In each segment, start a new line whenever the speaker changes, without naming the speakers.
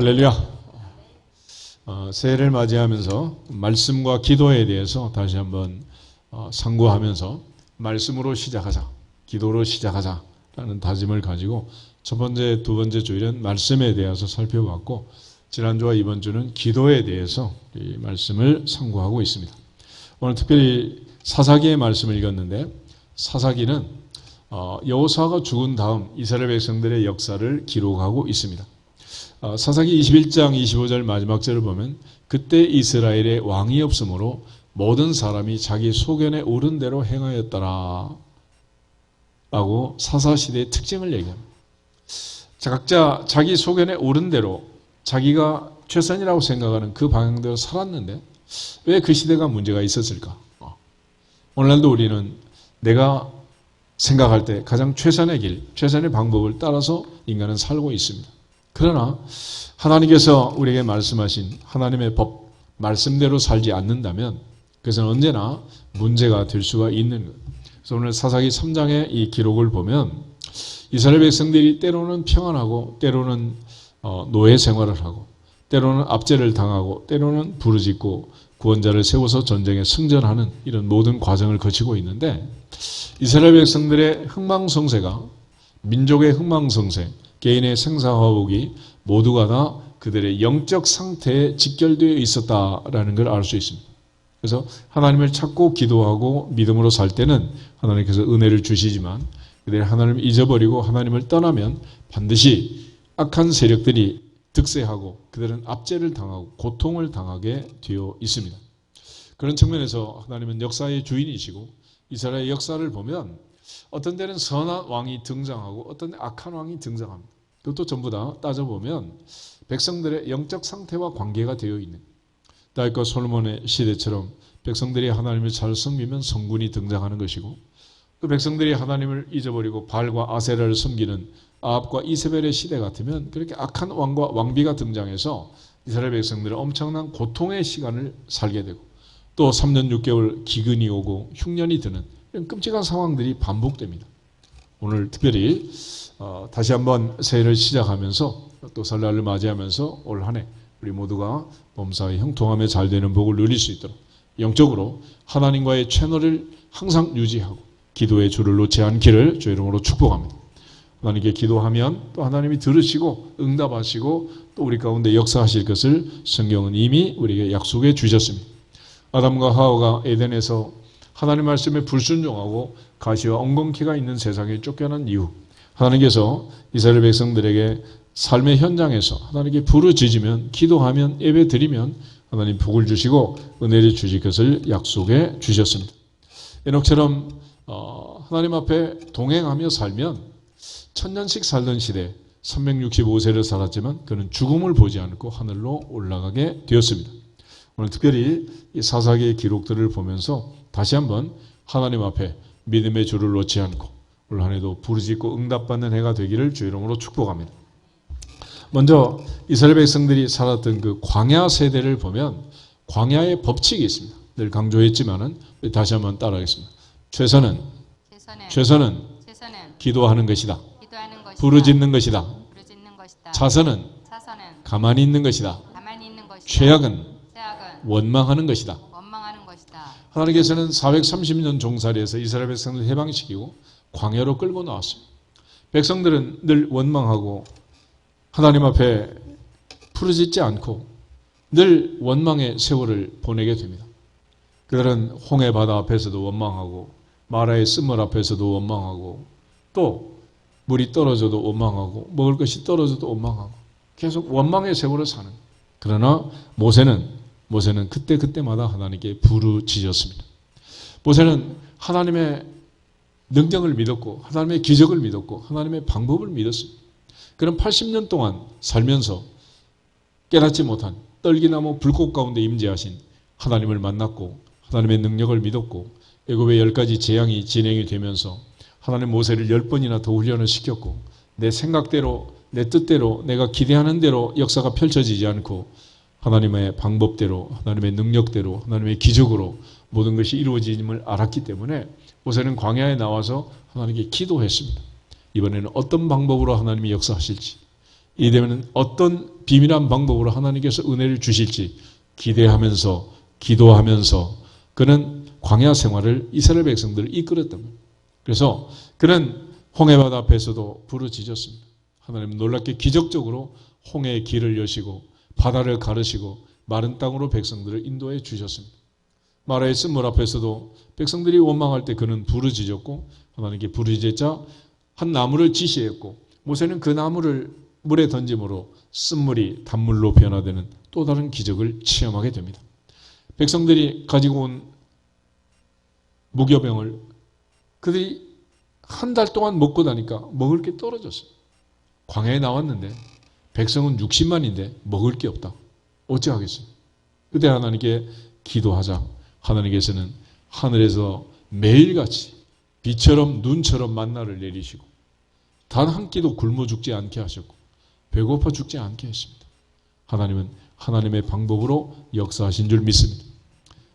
할렐루야. 새해를 맞이하면서 말씀과 기도에 대해서 다시 한번 상고하면서 말씀으로 시작하자, 기도로 시작하자라는 다짐을 가지고 첫 번째, 두 번째 주일은 말씀에 대해서 살펴봤고, 지난주와 이번 주는 기도에 대해서 이 말씀을 상고하고 있습니다. 오늘 특별히 사사기의 말씀을 읽었는데, 사사기는 여호수아가 죽은 다음 이스라엘 백성들의 역사를 기록하고 있습니다. 사사기 21장 25절 마지막 절을 보면, 그때 이스라엘에 왕이 없으므로 모든 사람이 자기 소견에 오른 대로 행하였더라 라고 사사시대의 특징을 얘기합니다. 각자 자기 소견에 오른 대로 자기가 최선이라고 생각하는 그 방향대로 살았는데 왜 그 시대가 문제가 있었을까? 오늘날도 우리는 내가 생각할 때 가장 최선의 길, 최선의 방법을 따라서 인간은 살고 있습니다. 그러나 하나님께서 우리에게 말씀하신 하나님의 법, 말씀대로 살지 않는다면 그것은 언제나 문제가 될 수가 있는 거예요. 그래서 오늘 사사기 3장의 이 기록을 보면 이스라엘 백성들이 때로는 평안하고 때로는 노예 생활을 하고 때로는 압제를 당하고 때로는 부르짖고 구원자를 세워서 전쟁에 승전하는 이런 모든 과정을 거치고 있는데, 이스라엘 백성들의 흥망성쇠가, 민족의 흥망성쇠, 개인의 생사화복이 모두가 다 그들의 영적 상태에 직결되어 있었다라는 걸 알 수 있습니다. 그래서 하나님을 찾고 기도하고 믿음으로 살 때는 하나님께서 은혜를 주시지만, 그들이 하나님을 잊어버리고 하나님을 떠나면 반드시 악한 세력들이 득세하고 그들은 압제를 당하고 고통을 당하게 되어 있습니다. 그런 측면에서 하나님은 역사의 주인이시고, 이스라엘의 역사를 보면 어떤 때는 선한 왕이 등장하고 어떤 때는 악한 왕이 등장합니다. 그것도 전부 다 따져보면 백성들의 영적 상태와 관계가 되어 있는, 다윗과 솔로몬의 시대처럼 백성들이 하나님을 잘 섬기면 성군이 등장하는 것이고, 그 백성들이 하나님을 잊어버리고 바알과 아세라를 섬기는 아합과 이세벨의 시대 같으면 그렇게 악한 왕과 왕비가 등장해서 이스라엘 백성들은 엄청난 고통의 시간을 살게 되고, 또 3년 6개월 기근이 오고 흉년이 드는 이런 끔찍한 상황들이 반복됩니다. 오늘 특별히 다시 한번 새해를 시작하면서 또 설날을 맞이하면서 올 한 해 우리 모두가 범사의 형통함에 잘 되는 복을 누릴 수 있도록 영적으로 하나님과의 채널을 항상 유지하고 기도의 줄을 놓지 않기를 주의 이름으로 축복합니다. 하나님께 기도하면 또 하나님이 들으시고 응답하시고 또 우리 가운데 역사하실 것을 성경은 이미 우리에게 약속해 주셨습니다. 아담과 하와가 에덴에서 하나님 말씀에 불순종하고 가시와 엉겅퀴가 있는 세상에 쫓겨난 이후 하나님께서 이스라엘 백성들에게 삶의 현장에서 하나님께 부르짖으면, 기도하면, 예배 드리면 하나님 복을 주시고 은혜를 주실 것을 약속해 주셨습니다. 에녹처럼 하나님 앞에 동행하며 살면 천년씩 살던 시대 365세를 살았지만 그는 죽음을 보지 않고 하늘로 올라가게 되었습니다. 오늘 특별히 이 사사기의 기록들을 보면서 다시 한번 하나님 앞에 믿음의 줄을 놓지 않고 올 한 해도 부르짖고 응답받는 해가 되기를 주의 이름으로 축복합니다. 먼저 이스라엘 백성들이 살았던 그 광야 세대를 보면 광야의 법칙이 있습니다. 늘 강조했지만은 다시 한번 따라하겠습니다. 최선은 기도하는 것이다. 부르짖는 것이다. 자선은 가만히 있는 것이다. 죄악은 원망하는 것이다. 하나님께서는 430년 종살이에서 이스라엘 백성을 해방시키고 광야로 끌고 나왔습니다. 백성들은 늘 원망하고 하나님 앞에 부르짖지 않고 늘 원망의 세월을 보내게 됩니다. 그들은 홍해 바다 앞에서도 원망하고 마라의 쓴물 앞에서도 원망하고 또 물이 떨어져도 원망하고 먹을 것이 떨어져도 원망하고 계속 원망의 세월을 사는. 그러나 모세는 그때마다 하나님께 부르짖었습니다. 모세는 하나님의 능력을 믿었고 하나님의 기적을 믿었고 하나님의 방법을 믿었습니다. 그런 80년 동안 살면서 깨닫지 못한 떨기나무 불꽃 가운데 임재하신 하나님을 만났고 하나님의 능력을 믿었고 애굽의 10가지 재앙이 진행이 되면서 하나님 모세를 10번이나 더 훈련을 시켰고 내 생각대로 내 뜻대로 내가 기대하는 대로 역사가 펼쳐지지 않고 하나님의 방법대로 하나님의 능력대로 하나님의 기적으로 모든 것이 이루어짐을 알았기 때문에 모세는 광야에 나와서 하나님께 기도했습니다. 이번에는 어떤 방법으로 하나님이 역사하실지, 이되면 어떤 비밀한 방법으로 하나님께서 은혜를 주실지 기대하면서 기도하면서 그는 광야 생활을 이스라엘 백성들을 이끌었던 거예요. 그래서 그는 홍해바다 앞에서도 부르짖었습니다. 하나님은 놀랍게 기적적으로 홍해의 길을 여시고 바다를 가르시고 마른 땅으로 백성들을 인도해 주셨습니다. 마라의 쓴물 앞에서도 백성들이 원망할 때 그는 부르짖었고 하나님께 부르짖자 한 나무를 지시했고 모세는 그 나무를 물에 던짐으로 쓴물이 단물로 변화되는 또 다른 기적을 체험하게 됩니다. 백성들이 가지고 온 무교병을 그들이 한 달 동안 먹고 나니까 먹을 게 떨어졌어요. 광야에 나왔는데 백성은 60만인데 먹을 게 없다. 어찌하겠어요? 그때 하나님께 기도하자. 하나님께서는 하늘에서 매일같이 비처럼 눈처럼 만나를 내리시고 단 한 끼도 굶어 죽지 않게 하셨고 배고파 죽지 않게 했습니다. 하나님은 하나님의 방법으로 역사하신 줄 믿습니다.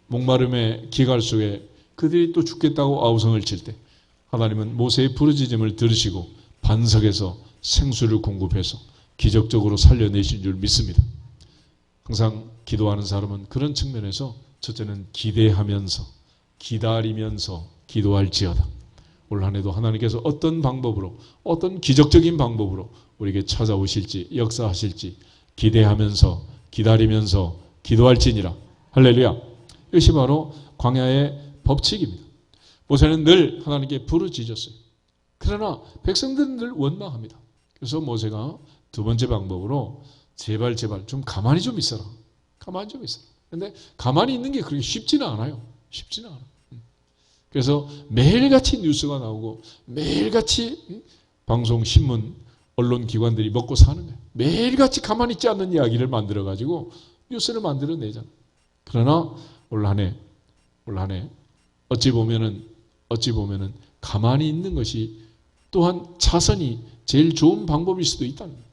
목마름의 기갈 속에 그들이 또 죽겠다고 아우성을 칠 때 하나님은 모세의 부르짖음을 들으시고 반석에서 생수를 공급해서 기적적으로 살려내신 줄 믿습니다. 항상 기도하는 사람은 그런 측면에서 첫째는 기대하면서 기다리면서 기도할지어다. 올 한 해도 하나님께서 어떤 방법으로 어떤 기적적인 방법으로 우리에게 찾아오실지 역사하실지 기대하면서 기다리면서 기도할지니라. 할렐루야. 이것이 바로 광야의 법칙입니다. 모세는 늘 하나님께 부르짖었어요. 그러나 백성들은 늘 원망합니다. 그래서 모세가 두 번째 방법으로 제발 좀 가만히 좀 있어라. 가만히 좀 있어라. 그런데 가만히 있는 게 그렇게 쉽지는 않아요. 쉽지는 않아요. 그래서 매일같이 뉴스가 나오고 매일같이 방송, 신문, 언론기관들이 먹고 사는 거예요. 매일같이 가만히 있지 않는 이야기를 만들어가지고 뉴스를 만들어내잖아요. 그러나 올 한 해 어찌 보면은 가만히 있는 것이 또한 자선이 제일 좋은 방법일 수도 있다는 거예요.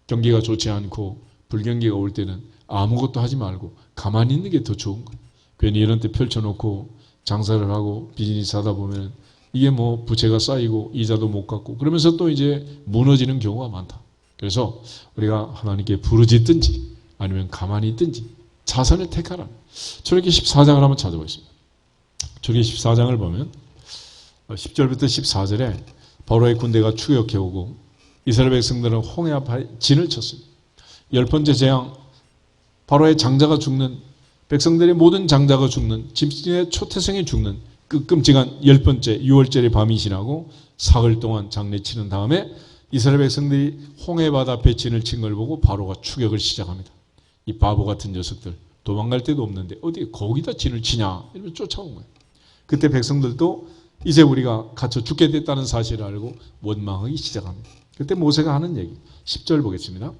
경기가 좋지 않고 불경기가 올 때는 아무것도 하지 말고 가만히 있는 게 더 좋은 거예요. 괜히 이런 때 펼쳐놓고 장사를 하고 비즈니스 하다 보면 이게 뭐 부채가 쌓이고 이자도 못 갚고 그러면서 또 이제 무너지는 경우가 많다. 그래서 우리가 하나님께 부르짖든지 아니면 가만히 있든지 자선을 택하라. 출애굽기 14장을 한번 찾아보겠습니다. 출애굽기 14장을 보면 10절부터 14절에 바로의 군대가 추격해오고 이스라엘 백성들은 홍해 앞에 진을 쳤습니다. 10번째 재앙, 바로의 장자가 죽는, 백성들의 모든 장자가 죽는, 집신의 초태생이 죽는 그 끔찍한 10번째 6월절의 밤이 지나고 사흘 동안 장례치는 다음에 이스라엘 백성들이 홍해 바다 앞에 진을 친 걸 보고 바로가 추격을 시작합니다. 이 바보 같은 녀석들 도망갈 데도 없는데 어디 거기다 진을 치냐 이러면 쫓아온 거예요. 그때 백성들도 이제 우리가 갇혀 죽게 됐다는 사실을 알고 원망하기 시작합니다. 그때 모세가 하는 얘기 10절 보겠습니다.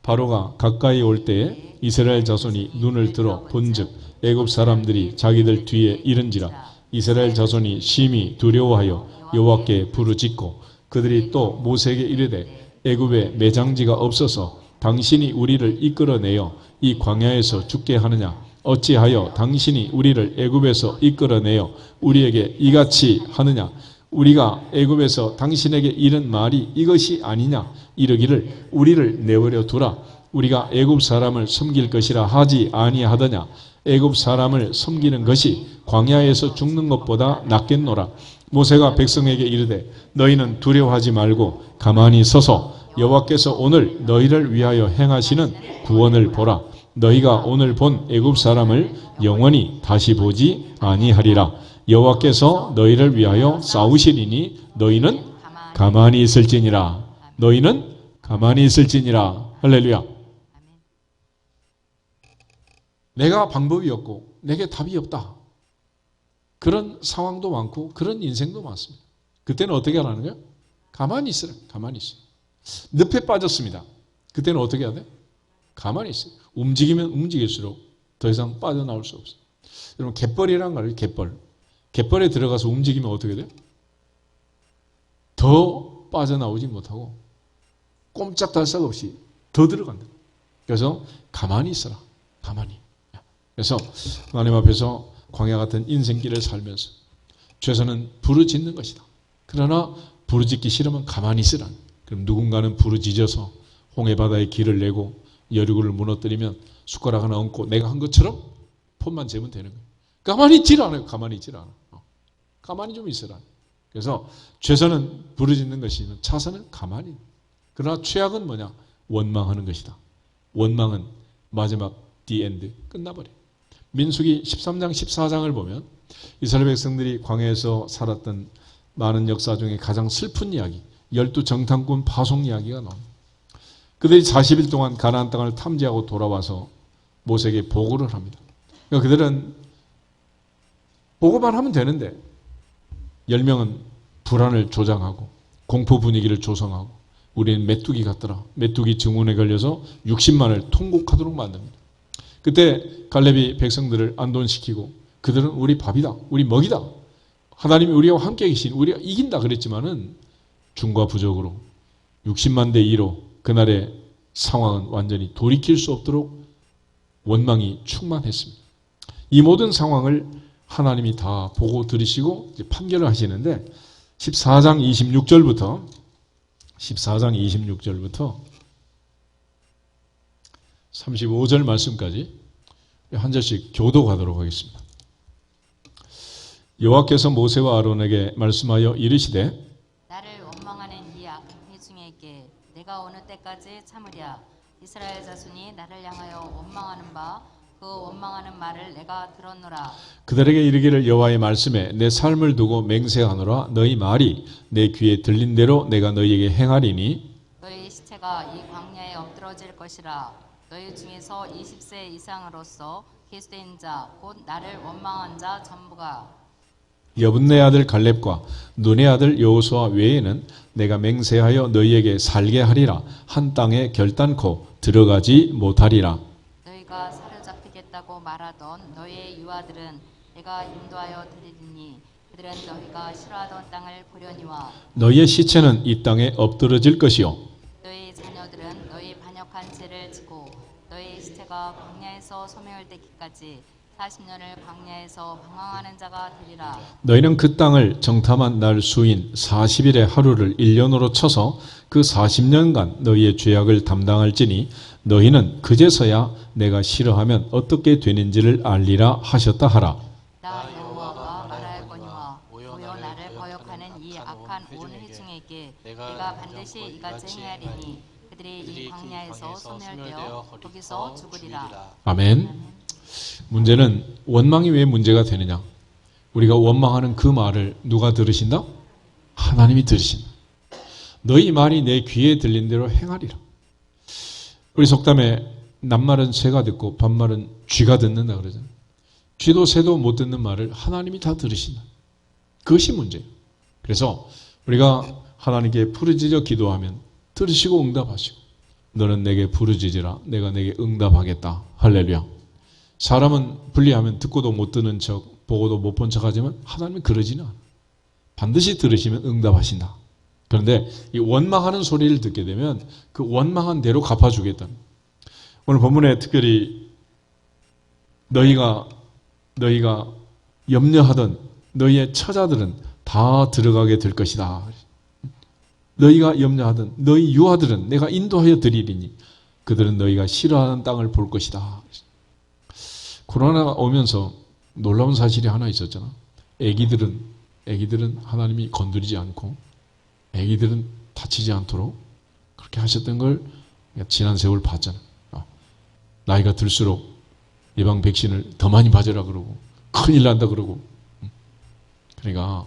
바로가 가까이 올 때에 이스라엘 자손이 눈을 들어 본즉 애굽 사람들이 자기들 뒤에 이른지라 이스라엘 자손이 심히 두려워하여 여호와께 부르짖고 그들이 또 모세에게 이르되 애굽에 매장지가 없어서 당신이 우리를 이끌어내어 이 광야에서 죽게 하느냐 어찌하여 당신이 우리를 애굽에서 이끌어내어 우리에게 이같이 하느냐 우리가 애굽에서 당신에게 이른 말이 이것이 아니냐 이르기를 우리를 내버려 두라 우리가 애굽 사람을 섬길 것이라 하지 아니하더냐 애굽 사람을 섬기는 것이 광야에서 죽는 것보다 낫겠노라. 모세가 백성에게 이르되 너희는 두려워하지 말고 가만히 서서 여호와께서 오늘 너희를 위하여 행하시는 구원을 보라. 너희가 오늘 본 애굽 사람을 영원히 다시 보지 아니하리라. 여호와께서 너희를 위하여 싸우시리니 너희는 가만히 있을지니라. 너희는 가만히 있을지니라. 할렐루야. 내가 방법이 없고 내게 답이 없다. 그런 상황도 많고 그런 인생도 많습니다. 그때는 어떻게 하라는 거예요? 가만히 있으라. 가만히 있어. 늪에 빠졌습니다. 그때는 어떻게 해야 돼? 가만히 있어요. 움직이면 움직일수록 더 이상 빠져나올 수 없어요. 여러분 갯벌이란 거 알아요? 갯벌. 갯벌에 들어가서 움직이면 어떻게 돼요? 더 빠져나오지 못하고 꼼짝달싹 없이 더 들어간다. 그래서 가만히 있어라. 가만히. 그래서 하나님 앞에서 광야 같은 인생길을 살면서 최선은 부르짖는 것이다. 그러나 부르짖기 싫으면 가만히 있으라. 그럼 누군가는 부르짖어서 홍해바다에 길을 내고 여리고를 무너뜨리면 숟가락 하나 얹고 내가 한 것처럼 폰만 재면 되는 거예요. 가만히 있질 않아요. 가만히 있질 않아. 가만히 좀 있으라. 그래서 최선은 부르짖는 것이면 차선은 가만히. 그러나 최악은 뭐냐? 원망하는 것이다. 원망은 마지막 the end 끝나버려. 민수기 13장 14장을 보면 이스라엘 백성들이 광야에서 살았던 많은 역사 중에 가장 슬픈 이야기, 12정탐꾼 파송 이야기가 나옵니다. 그들이 40일 동안 가나안 땅을 탐지하고 돌아와서 모세에게 보고를 합니다. 그러니까 그들은 보고만 하면 되는데 10명은 불안을 조장하고 공포 분위기를 조성하고 우리는 메뚜기 같더라. 메뚜기 증후군에 걸려서 60만을 통곡하도록 만듭니다. 그때 갈렙이 백성들을 안돈시키고 그들은 우리 밥이다. 우리 먹이다. 하나님이 우리와 함께 계신 우리가 이긴다 그랬지만은 중과 부적으로 60만 대 2로 그날의 상황은 완전히 돌이킬 수 없도록 원망이 충만했습니다. 이 모든 상황을 하나님이 다 보고 들으시고 이제 판결을 하시는데 14장 26절부터 35절 말씀까지 한 절씩 교도하도록 하겠습니다. 여호와께서 모세와 아론에게 말씀하여 이르시되
나를 원망하는 이 악한 회중에게 내가 어느 때까지 참으랴. 이스라엘 자손이 나를 향하여 원망하는 바 그 원망하는 말을 내가 들었노라.
그들에게 이르기를 여호와의 말씀에 내 삶을 두고 맹세하노라. 너희 말이 내 귀에 들린 대로 내가 너희에게 행하리니
너희 시체가 이 광야에 엎드러질 것이라. 너희 중에서 20세 이상으로서 계수된 자 곧 나를 원망한 자 전부가
여분네 아들 갈렙과 눈의 아들 여호수아 외에는 내가 맹세하여 너희에게 살게 하리라. 한 땅에 결단코 들어가지 못하리라.
너희가 사로잡히겠다고 말하던 너희의 유아들은 내가 인도하여 드리리니 그들은 너희가 싫어하던 땅을 보려니와
너희의 시체는 이 땅에 엎드러질 것이요
너희 자녀들은 너희 반역한 죄를 지고 너희 시체가 광야에서 소명을 떼기까지 40년을 광야에서 방황하는 자가 되리라.
너희는 그 땅을 정탐한 날 수인 40일의 하루를 1년으로 쳐서 그 40년간 너희의 죄악을 담당할지니 너희는 그제서야 내가 싫어하면 어떻게 되는지를 알리라 하셨다 하라.
나 여호와가 말하였거니와 오여 나를 거역하는 이 악한 온 회중에게 내가 반드시 이같이 행하리니 그들이 이 광야에서 소멸되어 거기서 죽으리라.
아멘. 문제는 원망이 왜 문제가 되느냐? 우리가 원망하는 그 말을 누가 들으신다? 하나님이 들으신다. 너희 말이 내 귀에 들린 대로 행하리라. 우리 속담에 낱말은 새가 듣고 반말은 쥐가 듣는다 그러잖아요. 쥐도 새도 못 듣는 말을 하나님이 다 들으신다. 그것이 문제예요. 그래서 우리가 하나님께 부르짖어 기도하면 들으시고 응답하시고 너는 내게 부르짖으라 내가 내게 응답하겠다. 할렐루야. 사람은 불리하면 듣고도 못 듣는 척 보고도 못 본 척 하지만 하나님은 그러지는 않아. 반드시 들으시면 응답하신다. 그런데 이 원망하는 소리를 듣게 되면 그 원망한 대로 갚아주겠다. 오늘 본문에 특별히 너희가 염려하던 너희의 처자들은 다 들어가게 될 것이다. 너희가 염려하던 너희 유아들은 내가 인도하여 드리리니 그들은 너희가 싫어하는 땅을 볼 것이다. 코로나가 오면서 놀라운 사실이 하나 있었잖아. 애기들은 하나님이 건드리지 않고 애기들은 다치지 않도록 그렇게 하셨던 걸 지난 세월 봤잖아. 나이가 들수록 예방 백신을 더 많이 맞으라 그러고 큰일 난다 그러고. 그러니까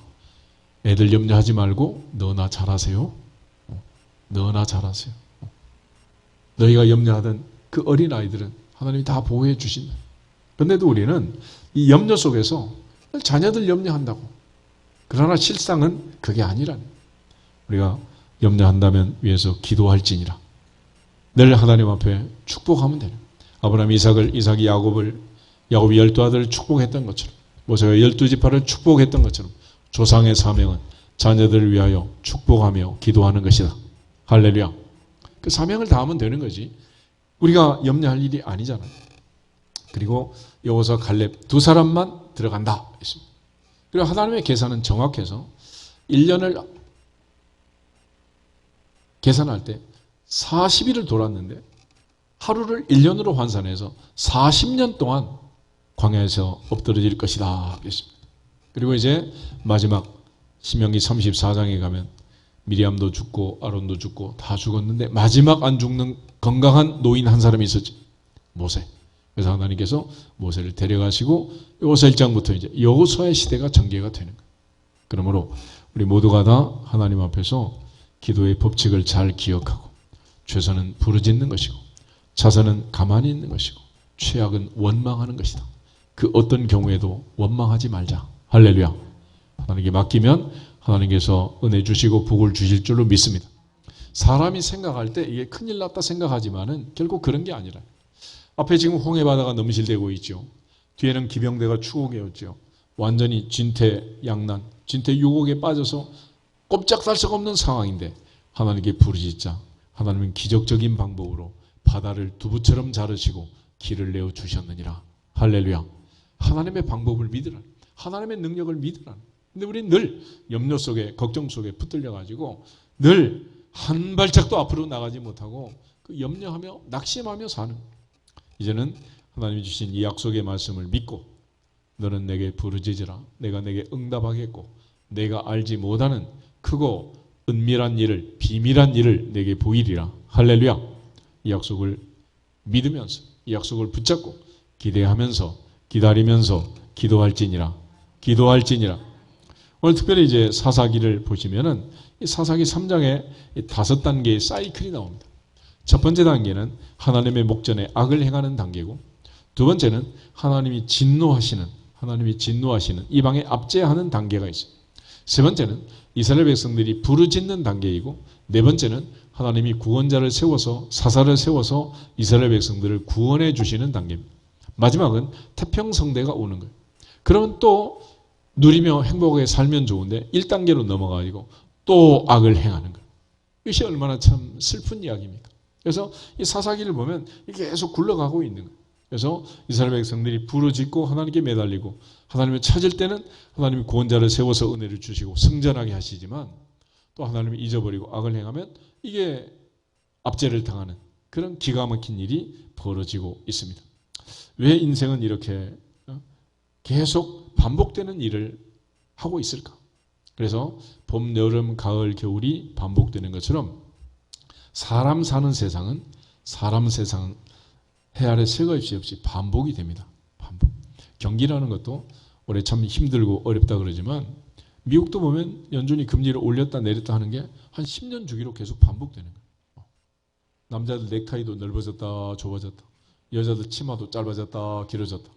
애들 염려하지 말고 너나 잘하세요. 너나 잘하세요. 너희가 염려하던 그 어린 아이들은 하나님이 다 보호해 주신다. 그런데도 우리는 이 염려 속에서 자녀들 염려한다고. 그러나 실상은 그게 아니라는. 우리가 염려한다면 위해서 기도할지니라. 늘 하나님 앞에 축복하면 되는. 아브라함 이삭이 야곱이 12아들을 축복했던 것처럼 모세가 12지파를 축복했던 것처럼 조상의 사명은 자녀들을 위하여 축복하며 기도하는 것이다. 할렐루야. 그 사명을 다하면 되는 거지. 우리가 염려할 일이 아니잖아요. 그리고 여호수아 갈렙 두 사람만 들어간다 했습니다. 그리고 하나님의 계산은 정확해서 1년을 계산할 때 40일을 돌았는데 하루를 1년으로 환산해서 40년 동안 광야에서 엎드러질 것이다 그랬습니다. 그리고 이제 마지막 신명기 34장에 가면 미리암도 죽고 아론도 죽고 다 죽었는데 마지막 안 죽는 건강한 노인 한 사람이 있었지. 모세. 그래서 하나님께서 모세를 데려가시고 여호수아 1장부터 이제 여호수아의 시대가 전개가 되는 거예요. 그러므로 우리 모두가 다 하나님 앞에서 기도의 법칙을 잘 기억하고 최선은 부르짖는 것이고 자선은 가만히 있는 것이고 최악은 원망하는 것이다. 그 어떤 경우에도 원망하지 말자. 할렐루야. 하나님께 맡기면 하나님께서 은혜 주시고 복을 주실 줄로 믿습니다. 사람이 생각할 때 이게 큰일 났다 생각하지만은 결국 그런 게 아니라 앞에 지금 홍해바다가 넘실대고 있죠. 뒤에는 기병대가 추곡해 왔죠. 완전히 진퇴양난, 진퇴유곡에 빠져서 꼼짝달 수가 없는 상황인데 하나님께 부르짖자. 하나님은 기적적인 방법으로 바다를 두부처럼 자르시고 길을 내어주셨느니라. 할렐루야. 하나님의 방법을 믿으라. 하나님의 능력을 믿으라. 근데 우리는 늘 염려 속에 걱정 속에 붙들려가지고 늘 한 발짝도 앞으로 나가지 못하고 그 염려하며 낙심하며 사는 거예요. 이제는 하나님이 주신 이 약속의 말씀을 믿고 너는 내게 부르짖으라. 내가 내게 응답하겠고 내가 알지 못하는 크고 은밀한 일을 비밀한 일을 내게 보이리라. 할렐루야. 이 약속을 믿으면서 이 약속을 붙잡고 기대하면서 기다리면서 기도할지니라. 오늘 특별히 이제 사사기를 보시면은 이 사사기 3장에 5단계의 사이클이 나옵니다. 첫 번째 단계는 하나님의 목전에 악을 행하는 단계고 두 번째는 하나님이 진노하시는 이방에 압제하는 단계가 있어요. 세 번째는 이스라엘 백성들이 부르짖는 단계이고 네 번째는 하나님이 구원자를 세워서 사사를 세워서 이스라엘 백성들을 구원해 주시는 단계입니다. 마지막은 태평성대가 오는 거예요. 그러면 또 누리며 행복하게 살면 좋은데 1단계로 넘어가지고 또 악을 행하는 거예요. 이것이 얼마나 참 슬픈 이야기입니까? 그래서 이 사사기를 보면 이게 계속 굴러가고 있는 거예요. 그래서 이스라엘 백성들이 부르짖고 하나님께 매달리고 하나님을 찾을 때는 하나님이 구원자를 세워서 은혜를 주시고 승전하게 하시지만 또 하나님이 잊어버리고 악을 행하면 이게 압제를 당하는 그런 기가 막힌 일이 벌어지고 있습니다. 왜 인생은 이렇게 계속 반복되는 일을 하고 있을까? 그래서 봄, 여름, 가을, 겨울이 반복되는 것처럼 사람 사는 세상은 해 아래 새가 없이 반복이 됩니다. 반복. 경기라는 것도 올해 참 힘들고 어렵다 그러지만 미국도 보면 연준이 금리를 올렸다 내렸다 하는 게 한 10년 주기로 계속 반복되는 거예요. 남자들 넥타이도 넓어졌다 좁아졌다. 여자들 치마도 짧아졌다 길어졌다.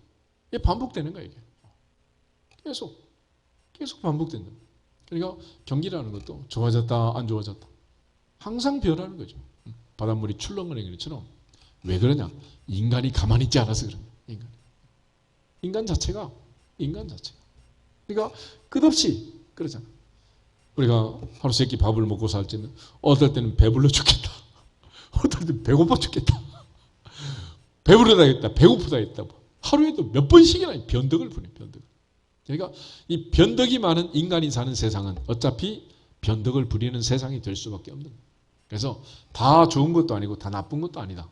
이게 반복되는 거예요. 이게. 계속 반복된다. 그러니까 경기라는 것도 좋아졌다 안 좋아졌다. 항상 변하는 거죠. 바닷물이 출렁거리는 것처럼. 왜 그러냐? 인간이 가만히 있지 않아서 그런 거예요. 인간 자체가. 그러니까 끝없이 그러잖아. 우리가 하루 세 끼 밥을 먹고 살 때는 어떨 때는 배불러 죽겠다. 어떨 때는 배고파 죽겠다. 배부르다겠다. 배고프다겠다. 하루에도 몇 번씩이나 변덕을 부려. 그러니까 이 변덕이 많은 인간이 사는 세상은 어차피 변덕을 부리는 세상이 될 수밖에 없는 거예요. 그래서 다 좋은 것도 아니고 다 나쁜 것도 아니다.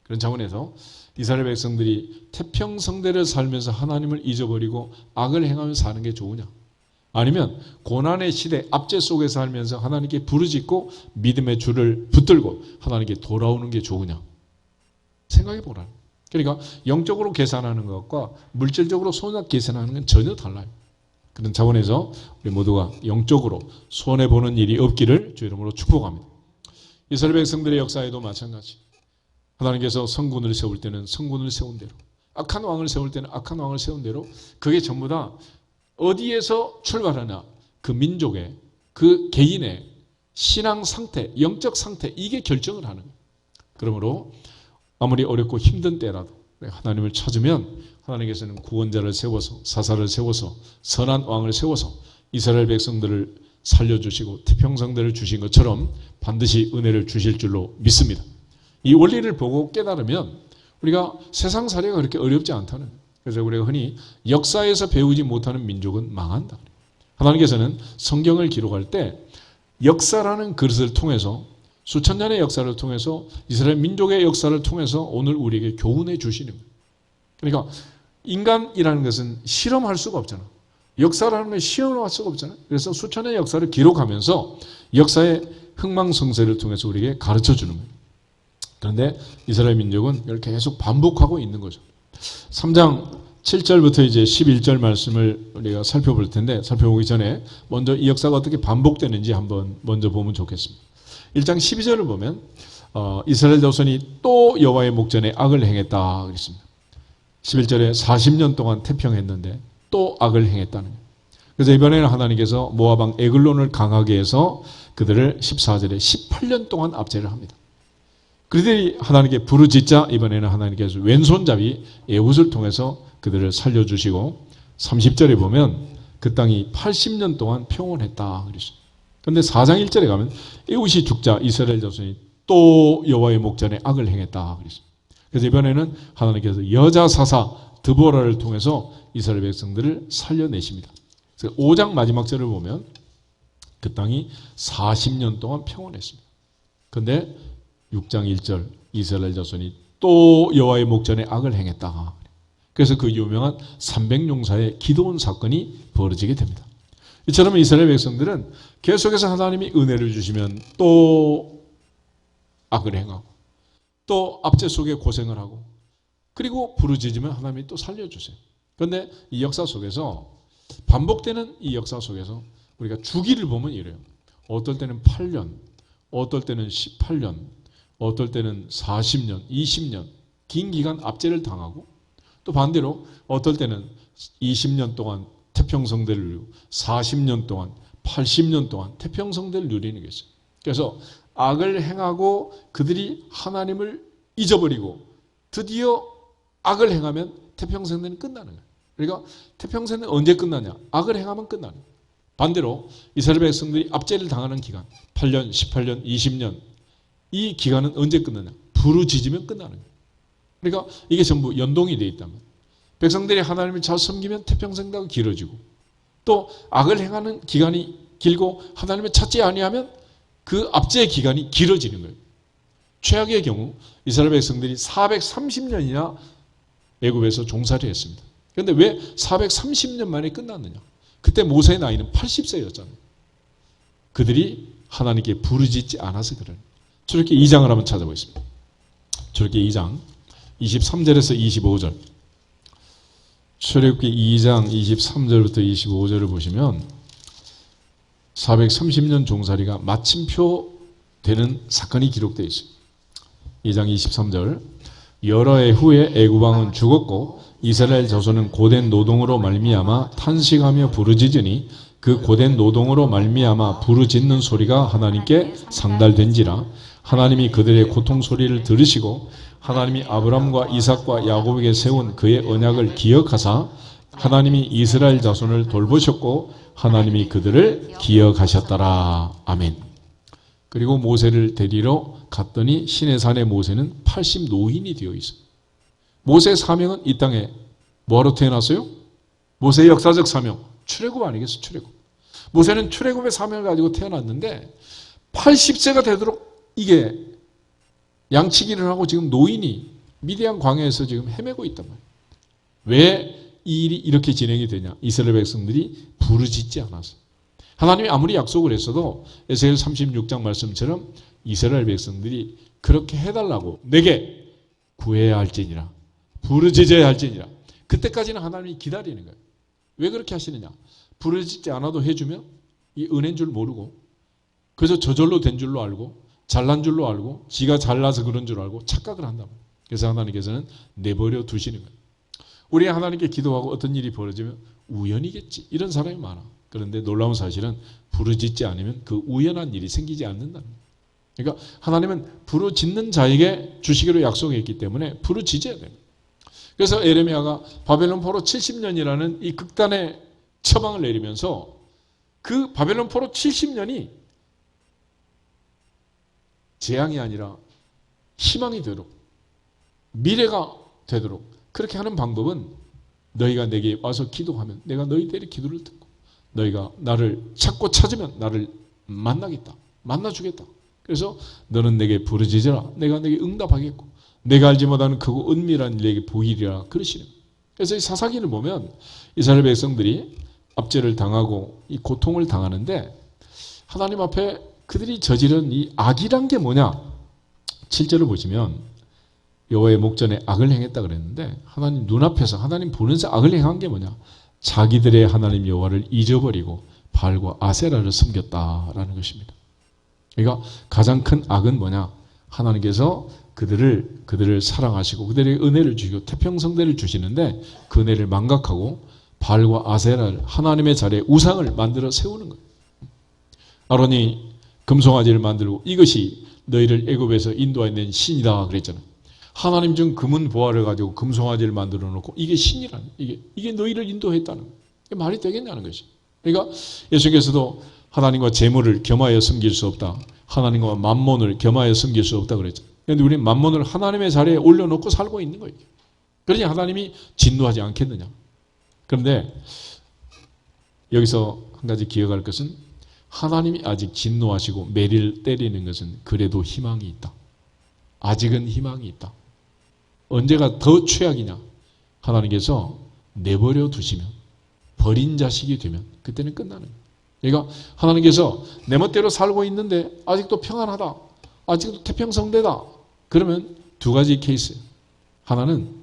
그런 차원에서 이스라엘 백성들이 태평성대를 살면서 하나님을 잊어버리고 악을 행하면서 사는 게 좋으냐? 아니면 고난의 시대 압제 속에 살면서 하나님께 부르짖고 믿음의 줄을 붙들고 하나님께 돌아오는 게 좋으냐? 생각해 보라. 그러니까 영적으로 계산하는 것과 물질적으로 손쉽게 계산하는 건 전혀 달라요. 그런 차원에서 우리 모두가 영적으로 손해보는 일이 없기를 주 이름으로 축복합니다. 이스라엘 백성들의 역사에도 마찬가지. 하나님께서 성군을 세울 때는 성군을 세운 대로, 악한 왕을 세울 때는 악한 왕을 세운 대로, 그게 전부 다 어디에서 출발하나 그 민족의, 그 개인의 신앙 상태, 영적 상태, 이게 결정을 하는 거예요. 그러므로 아무리 어렵고 힘든 때라도 하나님을 찾으면 하나님께서는 구원자를 세워서 사사를 세워서 선한 왕을 세워서 이스라엘 백성들을 살려주시고 태평성대를 주신 것처럼 반드시 은혜를 주실 줄로 믿습니다. 이 원리를 보고 깨달으면 우리가 세상 살이가 그렇게 어렵지 않다는 거예요. 그래서 우리가 흔히 역사에서 배우지 못하는 민족은 망한다. 하나님께서는 성경을 기록할 때 역사라는 그릇을 통해서 수천 년의 역사를 통해서 이스라엘 민족의 역사를 통해서 오늘 우리에게 교훈해 주시는 거예요. 그러니까 인간이라는 것은 실험할 수가 없잖아. 역사라는 건 시험할 수가 없잖아요. 그래서 수천의 역사를 기록하면서 역사의 흥망성쇠를 통해서 우리에게 가르쳐 주는 거예요. 그런데 이스라엘 민족은 이걸 계속 반복하고 있는 거죠. 3장 7절부터 이제 11절 말씀을 우리가 살펴볼 텐데, 살펴보기 전에 먼저 이 역사가 어떻게 반복되는지 한번 먼저 보면 좋겠습니다. 1장 12절을 보면 이스라엘 자손이 또 여호와의 목전에 악을 행했다 그랬습니다. 11절에 40년 동안 태평했는데 또 악을 행했다는 거예요. 그래서 이번에는 하나님께서 모압 왕 에글론을 강하게 해서 그들을 14절에 18년 동안 압제를 합니다. 그들이 하나님께 부르짖자 이번에는 하나님께서 왼손잡이 에훗을 통해서 그들을 살려주시고 30절에 보면 그 땅이 80년 동안 평온했다 그랬습니다. 그런데 4장 1절에 가면 에훗이 죽자 이스라엘 자손이 또 여호와의 목전에 악을 행했다 그랬습니다. 그래서 이번에는 하나님께서 여자 사사 드보라를 통해서 이스라엘 백성들을 살려내십니다. 그래서 5장 마지막 절을 보면 그 땅이 40년 동안 평온했습니다. 그런데 6장 1절 이스라엘 자손이 또 여호와의 목전에 악을 행했다. 그래서 그 유명한 300용사의 기드온 사건이 벌어지게 됩니다. 이처럼 이스라엘 백성들은 계속해서 하나님이 은혜를 주시면 또 악을 행하고 또 압제 속에 고생을 하고 그리고 부르짖으면 하나님이 또 살려주세요. 그런데 이 역사 속에서 반복되는 이 역사 속에서 우리가 주기를 보면 이래요. 어떨 때는 8년, 어떨 때는 18년, 어떨 때는 40년, 20년 긴 기간 압제를 당하고 또 반대로 어떨 때는 20년 동안 태평성대를 누리고 40년 동안 80년 동안 태평성대를 누리는 게 있어요. 그래서 악을 행하고 그들이 하나님을 잊어버리고 드디어 악을 행하면 태평성대는 끝나는 거예요. 그러니까 태평성대는 언제 끝나냐? 악을 행하면 끝나는 거예요. 반대로 이스라엘 백성들이 압제를 당하는 기간 8년, 18년, 20년 이 기간은 언제 끝나냐? 부르짖으면 끝나는 거예요. 그러니까 이게 전부 연동이 되어 있다면 백성들이 하나님을 잘 섬기면 태평성대가 길어지고 또 악을 행하는 기간이 길고 하나님을 찾지 아니하면 그 압제의 기간이 길어지는 거예요. 최악의 경우 이스라엘 백성들이 430년이나 애굽에서 종살이 했습니다. 그런데 왜 430년 만에 끝났느냐? 그때 모세의 나이는 80세였잖아요. 그들이 하나님께 부르짖지 않아서 그래요. 출애굽기 2장을 한번 찾아보겠습니다. 출애굽기 2장 23절에서 25절. 출애굽기 2장 23절부터 25절을 보시면 430년 종살이가 마침표 되는 사건이 기록되어 있습니다. 2장 23절 여러 해 후에 애굽 왕은 죽었고 이스라엘 자손은 고된 노동으로 말미암아 탄식하며 부르짖으니 그 고된 노동으로 말미암아 부르짖는 소리가 하나님께 상달된지라 하나님이 그들의 고통 소리를 들으시고 하나님이 아브람과 이삭과 야곱에게 세운 그의 언약을 기억하사 하나님이 이스라엘 자손을 돌보셨고 하나님이 그들을 기억하셨더라. 아멘. 그리고 모세를 데리러 갔더니 시내산의 모세는 80 노인이 되어 있어요. 모세의 사명은 이 땅에 뭐하러 태어났어요? 모세의 역사적 사명, 출애굽 아니겠어요? 출애굽. 모세는 출애굽의 사명을 가지고 태어났는데 80세가 되도록 이게 양치기를 하고 지금 노인이 미디안 광야에서 지금 헤매고 있단 말이에요. 왜 이 일이 이렇게 진행이 되냐? 이스라엘 백성들이 부르짖지 않아서. 하나님이 아무리 약속을 했어도 에스겔 36장 말씀처럼 이스라엘 백성들이 그렇게 해달라고 내게 구해야 할지니라 부르짖어야 할지니라 그때까지는 하나님이 기다리는 거예요. 왜 그렇게 하시느냐? 부르짖지 않아도 해주면 이 은혜인 줄 모르고 그저 저절로 된 줄로 알고 잘난 줄로 알고 지가 잘나서 그런 줄 알고 착각을 한단 말이에요. 그래서 하나님께서는 내버려 두시는 거예요. 우리 하나님께 기도하고 어떤 일이 벌어지면 우연이겠지 이런 사람이 많아. 그런데 놀라운 사실은 부르짖지 않으면 그 우연한 일이 생기지 않는다는 거예요. 그러니까 하나님은 부르짖는 자에게 주시기로 약속했기 때문에 부르짖어야 돼요. 그래서 에레미야가 바벨론 포로 70년이라는 이 극단의 처방을 내리면서 그 바벨론 포로 70년이 재앙이 아니라 희망이 되도록 미래가 되도록 그렇게 하는 방법은 너희가 내게 와서 기도하면 내가 너희들의 기도를 듣고 너희가 나를 찾고 찾으면 나를 만나겠다. 만나주겠다. 그래서 너는 내게 부르짖으라. 내가 내게 응답하겠고 내가 알지 못하는 크고 은밀한 일에게 보이리라 그러시는 거예요. 그래서 이 사사기를 보면 이스라엘 백성들이 압제를 당하고 이 고통을 당하는데 하나님 앞에 그들이 저지른 이 악이란 게 뭐냐? 7절을 보시면 여호와의 목전에 악을 행했다 그랬는데 하나님 눈앞에서 하나님 보면서 악을 행한 게 뭐냐? 자기들의 하나님 여호와를 잊어버리고 바알과 아세라를 섬겼다라는 것입니다. 그러니까 가장 큰 악은 뭐냐? 하나님께서 그들을 사랑하시고 그들에게 은혜를 주시고 태평성대를 주시는데 그 은혜를 망각하고 바알과 아세라를 하나님의 자리에 우상을 만들어 세우는 거예요. 아론이 금송아지를 만들고 이것이 너희를 애굽에서 인도해낸 신이다 그랬잖아요. 하나님 중 금은 보화를 가지고 금송아지를 만들어 놓고 이게 신이라는 이게 너희를 인도했다는 거예요. 이게 말이 되겠냐는 것이. 그러니까 예수께서도 하나님과 재물을 겸하여 섬길 수 없다. 하나님과 만몬을 겸하여 섬길 수 없다 그랬죠. 그런데 우리는 만몬을 하나님의 자리에 올려놓고 살고 있는 거예요. 그러니 하나님이 진노하지 않겠느냐. 그런데 여기서 한 가지 기억할 것은 하나님이 아직 진노하시고 매를 때리는 것은 그래도 희망이 있다. 아직은 희망이 있다. 언제가 더 최악이냐. 하나님께서 내버려 두시면 버린 자식이 되면 그때는 끝나는 거예요. 그러니까 하나님께서 내 멋대로 살고 있는데 아직도 평안하다. 아직도 태평성대다. 그러면 두 가지 케이스예요. 하나는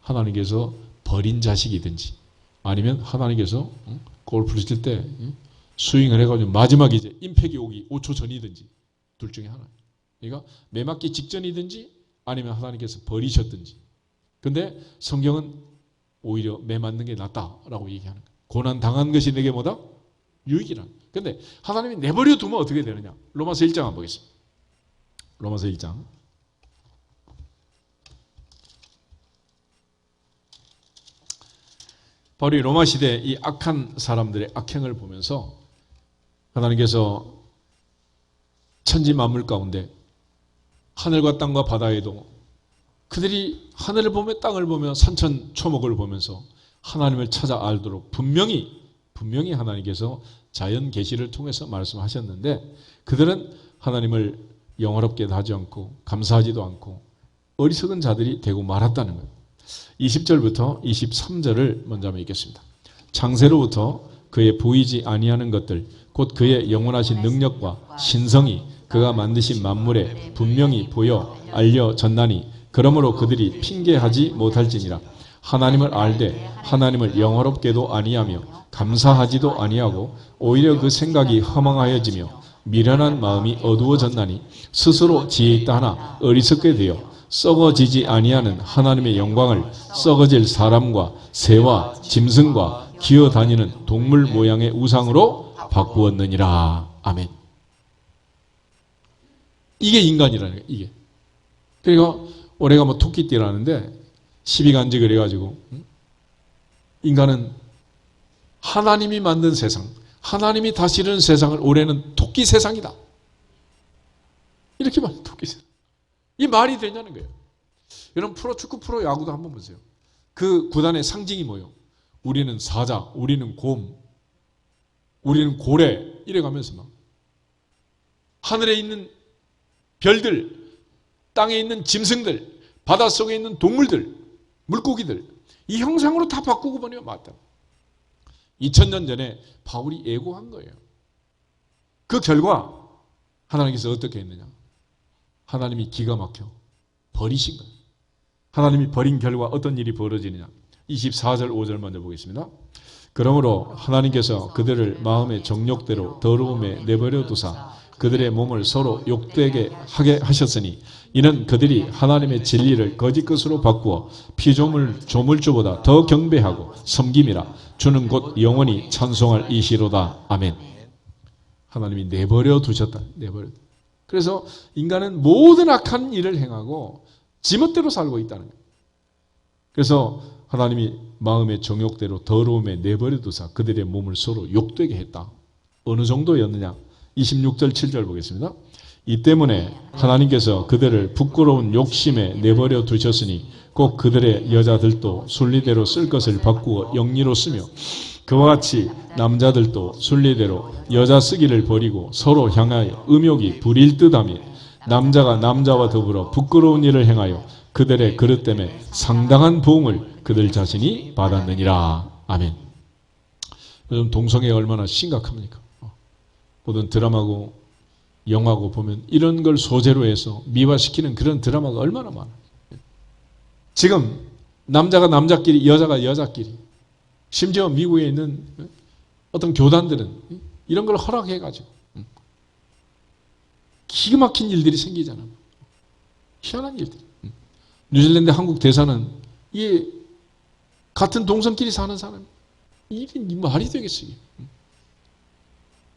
하나님께서 버린 자식이든지 아니면 하나님께서 골프를 칠 때 스윙을 해가지고 마지막에 이제 임팩이 오기 5초 전이든지 둘 중에 하나. 그러니까 매 맞기 직전이든지 아니면 하나님께서 버리셨든지. 근데 성경은 오히려 매 맞는 게 낫다라고 얘기하는 거예요. 고난 당한 것이 내게 뭐다? 유익이라는. 근데 하나님이 내버려 두면 어떻게 되느냐? 로마서 1장 한번 보겠습니다. 로마서 1장. 바로 이 로마 시대 이 악한 사람들의 악행을 보면서 하나님께서 천지 만물 가운데 하늘과 땅과 바다에도 그들이 하늘을 보며 땅을 보며 산천 초목을 보면서 하나님을 찾아 알도록 분명히 하나님께서 자연 계시를 통해서 말씀하셨는데 그들은 하나님을 영화롭게도 하지 않고 감사하지도 않고 어리석은 자들이 되고 말았다는 거예요. 20절부터 23절을 먼저 한번 읽겠습니다. 창세로부터 그의 보이지 아니하는 것들 곧 그의 영원하신 능력과 신성이 그가 만드신 만물에 분명히 보여 알려졌나니 그러므로 그들이 핑계하지 못할지니라. 하나님을 알되 하나님을 영화롭게도 아니하며 감사하지도 아니하고 오히려 그 생각이 허망하여지며 미련한 마음이 어두워졌나니 스스로 지혜 있다 하나 어리석게 되어 썩어지지 아니하는 하나님의 영광을 썩어질 사람과 새와 짐승과 기어다니는 동물 모양의 우상으로 바꾸었느니라. 아멘. 이게 인간이라는 거예요. 이게. 그러니까 올해가 뭐 토끼띠라는데 12간지 그래가지고 인간은 하나님이 만든 세상, 하나님이 다스리는 세상을 올해는 토끼 세상이다. 이렇게 말해요. 토끼 세상. 이 말이 되냐는 거예요. 여러분 프로축구 프로야구도 한번 보세요. 그 구단의 상징이 뭐예요? 우리는 사자, 우리는 곰, 우리는 고래 이래가면서 막 하늘에 있는 별들, 땅에 있는 짐승들, 바닷속에 있는 동물들, 물고기들 이 형상으로 다 바꾸고 보내면 맞다. 2000년 전에 바울이 예고한 거예요. 그 결과 하나님께서 어떻게 했느냐? 하나님이 기가 막혀 버리신 거예요. 하나님이 버린 결과 어떤 일이 벌어지느냐? 24절 5절 먼저 보겠습니다. 그러므로 하나님께서 그들을 마음의 정욕대로 더러움에 내버려 두사 그들의 몸을 서로 욕되게 하게 하셨으니 이는 그들이 하나님의 진리를 거짓 것으로 바꾸어 피조물 조물주보다 더 경배하고 섬김이라. 주는 곧 영원히 찬송할 이시로다. 아멘. 하나님이 내버려 두셨다. 내버려. 그래서 인간은 모든 악한 일을 행하고 지멋대로 살고 있다는 거예요. 그래서 하나님이 마음의 정욕대로 더러움에 내버려 두사 그들의 몸을 서로 욕되게 했다. 어느 정도였느냐? 26절 7절 보겠습니다. 이 때문에 하나님께서 그들을 부끄러운 욕심에 내버려 두셨으니 꼭 그들의 여자들도 순리대로 쓸 것을 바꾸어 영리로 쓰며 그와 같이 남자들도 순리대로 여자 쓰기를 버리고 서로 향하여 음욕이 부릴 듯하며 남자가 남자와 더불어 부끄러운 일을 행하여 그들의 그릇 때문에 상당한 보응을 그들 자신이 받았느니라. 아멘. 요즘 동성애가 얼마나 심각합니까? 모든 드라마고 영화고 보면 이런 걸 소재로 해서 미화시키는 그런 드라마가 얼마나 많아요. 지금 남자가 남자끼리, 여자가 여자끼리, 심지어 미국에 있는 어떤 교단들은 이런 걸 허락해가지고 기가 막힌 일들이 생기잖아요. 희한한 일들. 뉴질랜드 한국 대사는 이게 같은 동성끼리 사는 사람, 이게 말이 되겠어요.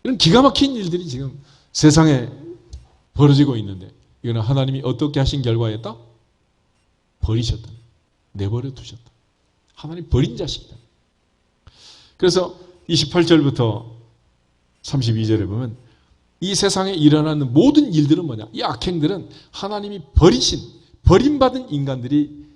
이런 기가 막힌 일들이 지금 세상에 벌어지고 있는데 이거는 하나님이 어떻게 하신 결과였다? 버리셨다. 내버려 두셨다. 하나님 버린 자식이다. 그래서 28절부터 32절에 보면 이 세상에 일어나는 모든 일들은 뭐냐? 이 악행들은 하나님이 버림받은 인간들이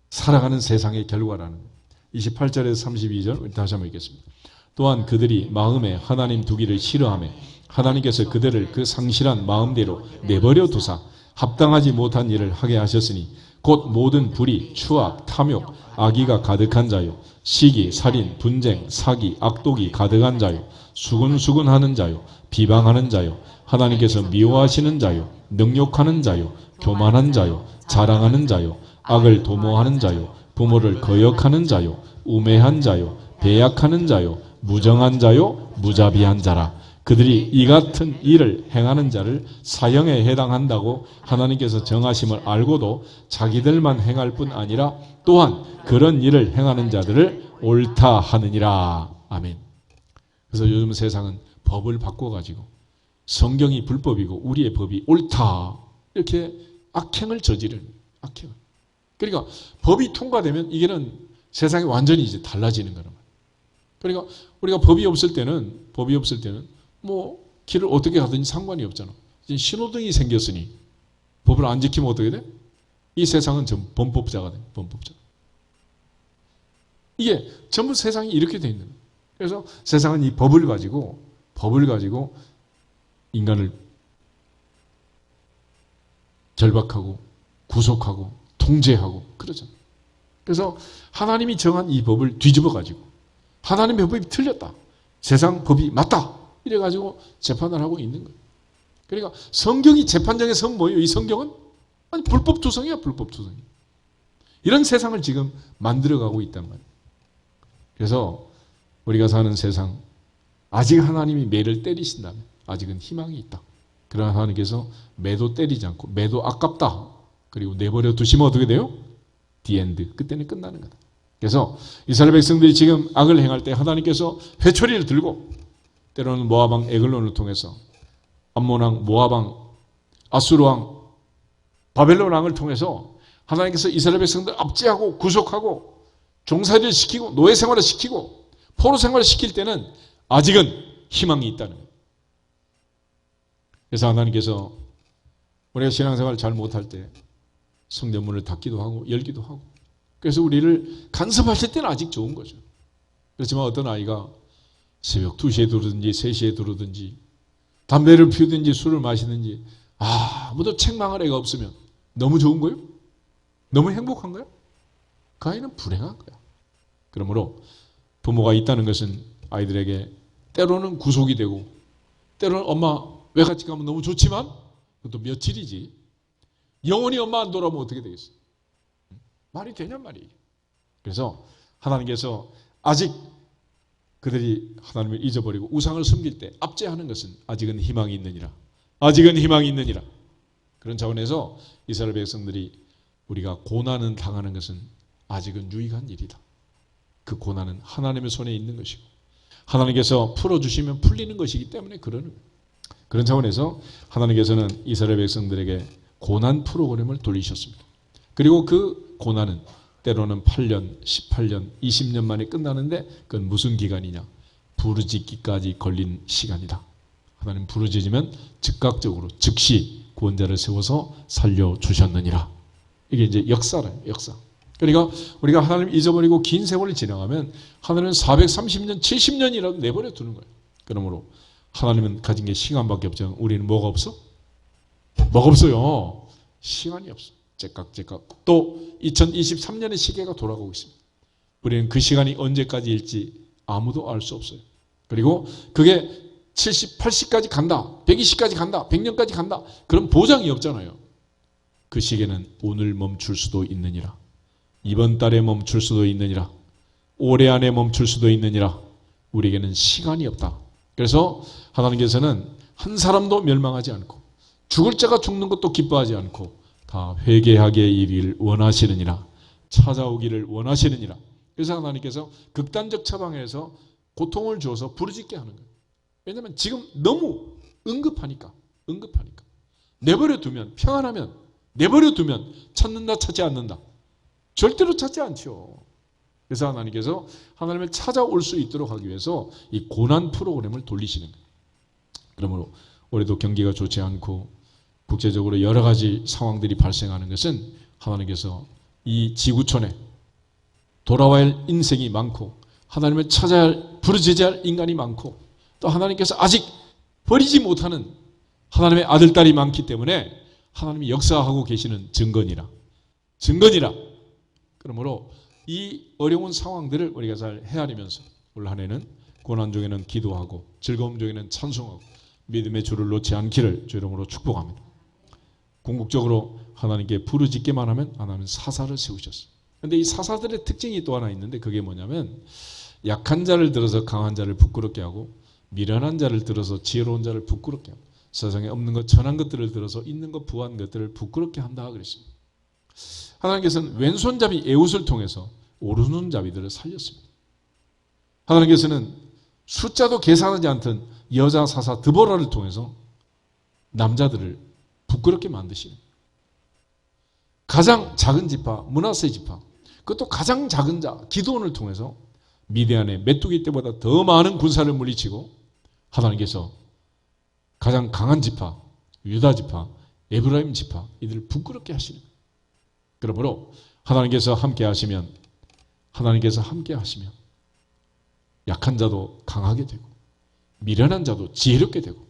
살아가는 세상의 결과라는 거예요. 28절에서 32절 다시 한번 읽겠습니다. 또한 그들이 마음에 하나님 두기를 싫어하며 하나님께서 그들을 그 상실한 마음대로 내버려 두사 합당하지 못한 일을 하게 하셨으니 곧 모든 불의, 추악, 탐욕, 악의가 가득한 자요 시기, 살인, 분쟁, 사기, 악독이 가득한 자요 수군수군하는 자요 비방하는 자요 하나님께서 미워하시는 자요 능욕하는 자요 교만한 자요 자랑하는 자요 악을 도모하는 자요 부모를 거역하는 자요 우매한 자요 배약하는 자요 무정한 자요 무자비한 자라. 그들이 이 같은 일을 행하는 자를 사형에 해당한다고 하나님께서 정하심을 알고도 자기들만 행할 뿐 아니라 또한 그런 일을 행하는 자들을 옳다 하느니라. 아멘. 그래서 요즘 세상은 법을 바꿔가지고 성경이 불법이고 우리의 법이 옳다 이렇게 악행을 저지르는 악행을. 그러니까 법이 통과되면 이게는 세상이 완전히 이제 달라지는 거란 말이에요. 그러니까 우리가 법이 없을 때는 뭐 길을 어떻게 가든지 상관이 없잖아. 이제 신호등이 생겼으니 법을 안 지키면 어떻게 돼? 이 세상은 전부 범법자가 돼. 범법자. 이게 전부 세상이 이렇게 돼 있는 거예요. 그래서 세상은 이 법을 가지고 인간을 결박하고 구속하고 통제하고 그러잖아요. 그래서 하나님이 정한 이 법을 뒤집어 가지고 하나님의 법이 틀렸다. 세상 법이 맞다. 이래가지고 재판을 하고 있는 거예요. 그러니까 성경이 재판장의 성 뭐예요? 이 성경은? 아니 불법투성이야. 불법투성이. 이런 세상을 지금 만들어가고 있단 말이에요. 그래서 우리가 사는 세상 아직 하나님이 매를 때리신다면 아직은 희망이 있다. 그러나 하나님께서 매도 때리지 않고 매도 아깝다. 그리고 내버려 두시면 어떻게 돼요? 디엔드. 그때는 끝나는 거다. 그래서 이스라엘 백성들이 지금 악을 행할 때 하나님께서 회초리를 들고 때로는 모압왕 에글론을 통해서 암몬왕, 모압왕, 아수르왕, 바벨론왕을 통해서 하나님께서 이스라엘 백성들 압제하고 구속하고 종살이를 시키고 노예 생활을 시키고 포로 생활을 시킬 때는 아직은 희망이 있다는 거예요. 그래서 하나님께서 우리가 신앙생활을 잘 못할 때 성전문을 닫기도 하고 열기도 하고 그래서 우리를 간섭하실 때는 아직 좋은 거죠. 그렇지만 어떤 아이가 새벽 2시에 들어오든지 3시에 들어오든지 담배를 피우든지 술을 마시든지 아무도 책망할 애가 없으면 너무 좋은 거예요? 너무 행복한 거예요? 그 아이는 불행한 거야. 그러므로 부모가 있다는 것은 아이들에게 때로는 구속이 되고 때로는 엄마 외갓집 가면 너무 좋지만 그것도 며칠이지 영원히 엄마 안 돌아오면 어떻게 되겠어요? 말이 되냔 말이에요. 그래서 하나님께서 아직 그들이 하나님을 잊어버리고 우상을 섬길 때 압제하는 것은 아직은 희망이 있느니라. 아직은 희망이 있느니라. 그런 차원에서 이스라엘 백성들이 우리가 고난을 당하는 것은 아직은 유익한 일이다. 그 고난은 하나님의 손에 있는 것이고 하나님께서 풀어주시면 풀리는 것이기 때문에 그러는 그런 차원에서 하나님께서는 이스라엘 백성들에게 고난 프로그램을 돌리셨습니다. 그리고 그 고난은 때로는 8년, 18년, 20년 만에 끝나는데 그건 무슨 기간이냐? 부르짖기까지 걸린 시간이다. 하나님 부르짖으면 즉각적으로 즉시 구원자를 세워서 살려주셨느니라. 이게 이제 역사래요. 역사. 그러니까 우리가 하나님 잊어버리고 긴 세월을 지나가면 하나님은 430년, 70년이라도 내버려 두는 거예요. 그러므로 하나님은 가진 게 시간밖에 없죠. 우리는 뭐가 없어? 뭐가 없어요? 시간이 없어. 째깍째깍. 또 2023년의 시계가 돌아가고 있습니다. 우리는 그 시간이 언제까지일지 아무도 알 수 없어요. 그리고 그게 70, 80까지 간다, 120까지 간다, 100년까지 간다, 그런 보장이 없잖아요. 그 시계는 오늘 멈출 수도 있느니라. 이번 달에 멈출 수도 있느니라. 올해 안에 멈출 수도 있느니라. 우리에게는 시간이 없다. 그래서 하나님께서는 한 사람도 멸망하지 않고 죽을 자가 죽는 것도 기뻐하지 않고 다 회개하게 이르기를 원하시느니라. 찾아오기를 원하시느니라. 그래서 하나님께서 극단적 처방에서 고통을 줘서 부르짖게 하는 거예요. 왜냐하면 지금 너무 응급하니까. 내버려 두면, 평안하면, 내버려 두면 찾는다, 찾지 않는다. 절대로 찾지 않죠. 그래서 하나님께서 하나님을 찾아올 수 있도록 하기 위해서 이 고난 프로그램을 돌리시는 거예요. 그러므로 올해도 경기가 좋지 않고 국제적으로 여러 가지 상황들이 발생하는 것은 하나님께서 이 지구촌에 돌아와야 할 인생이 많고 하나님을 찾아야 할, 부르짖어야 할 인간이 많고 또 하나님께서 아직 버리지 못하는 하나님의 아들, 딸이 많기 때문에 하나님이 역사하고 계시는 증거니라. 그러므로 이 어려운 상황들을 우리가 잘 헤아리면서 올 한 해는 고난 중에는 기도하고 즐거움 중에는 찬송하고 믿음의 줄을 놓지 않기를 주 이름으로 축복합니다. 궁극적으로 하나님께 부르짖기만 하면 하나님은 사사를 세우셨어요. 그런데 이 사사들의 특징이 또 하나 있는데 그게 뭐냐면 약한 자를 들어서 강한 자를 부끄럽게 하고 미련한 자를 들어서 지혜로운 자를 부끄럽게 하고 세상에 없는 것 천한 것들을 들어서 있는 것 부한 것들을 부끄럽게 한다 그랬습니다. 하나님께서는 왼손잡이 에웃을 통해서 오른손잡이들을 살렸습니다. 하나님께서는 숫자도 계산하지 않던 여자 사사 드보라를 통해서 남자들을 부끄럽게 만드시는 거예요. 가장 작은 지파 므낫세 지파, 그것도 가장 작은 자 기드온을 통해서 미디안의 메뚜기 때보다 더 많은 군사를 물리치고 하나님께서 가장 강한 지파 유다 지파, 에브라임 지파 이들을 부끄럽게 하시는 거예요. 그러므로 하나님께서 함께 하시면 약한 자도 강하게 되고 미련한 자도 지혜롭게 되고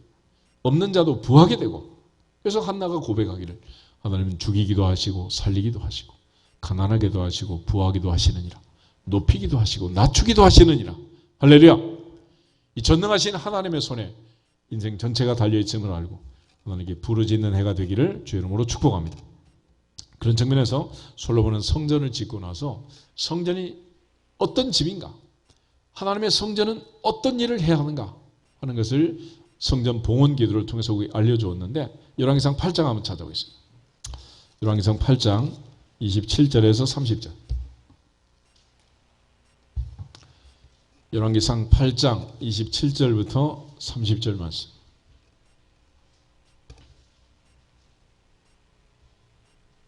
없는 자도 부하게 되고 그래서 한나가 고백하기를 하나님은 죽이기도 하시고 살리기도 하시고 가난하게도 하시고 부하기도 하시느니라. 높이기도 하시고 낮추기도 하시느니라. 할렐루야. 이 전능하신 하나님의 손에 인생 전체가 달려있음을 알고 하나님께 부르짖는 해가 되기를 주의 이름으로 축복합니다. 그런 측면에서 솔로몬은 성전을 짓고 나서 성전이 어떤 집인가, 하나님의 성전은 어떤 일을 해야 하는가 하는 것을 성전 봉헌 기도를 통해서 알려주었는데 열왕기상 8장 한번 찾아보겠습니다. 열왕기상 8장 27절에서 30절. 열왕기상 8장 27절부터 30절 말씀.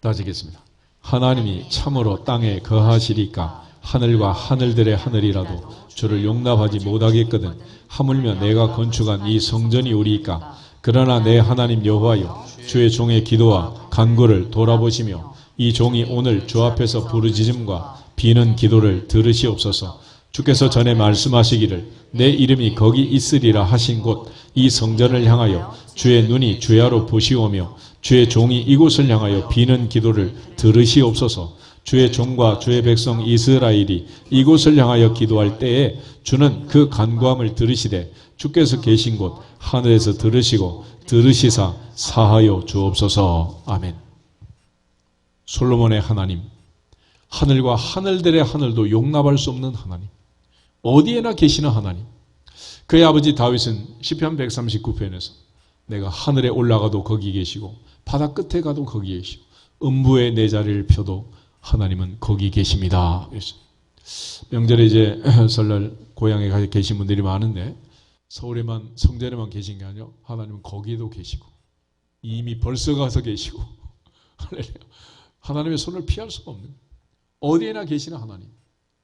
따지겠습니다. 하나님이 참으로 땅에 거하시리까 하늘과 하늘들의 하늘이라도 주를 용납하지 못하겠거든 하물며 내가 건축한 이 성전이 오리이까. 그러나 내 하나님 여호와여 주의 종의 기도와 간구를 돌아보시며 이 종이 오늘 주 앞에서 부르짖음과 비는 기도를 들으시옵소서. 주께서 전에 말씀하시기를 내 이름이 거기 있으리라 하신 곳 이 성전을 향하여 주의 눈이 주야로 보시오며 주의 종이 이곳을 향하여 비는 기도를 들으시옵소서. 주의 종과 주의 백성 이스라엘이 이곳을 향하여 기도할 때에 주는 그 간구함을 들으시되 주께서 계신 곳 하늘에서 들으시고 들으시사 사하여 주옵소서. 아멘. 솔로몬의 하나님, 하늘과 하늘들의 하늘도 용납할 수 없는 하나님, 어디에나 계시는 하나님. 그의 아버지 다윗은 시편 139편에서 내가 하늘에 올라가도 거기 계시고 바다 끝에 가도 거기 계시고 음부에 내 자리를 펴도 하나님은 거기 계십니다. 명절에 이제 설날 고향에 가 계신 분들이 많은데 서울에만 성전에만 계신 게 아니라 하나님은 거기에도 계시고 이미 벌써 가서 계시고 하나님의 손을 피할 수가 없는 거예요. 어디에나 계시는 하나님.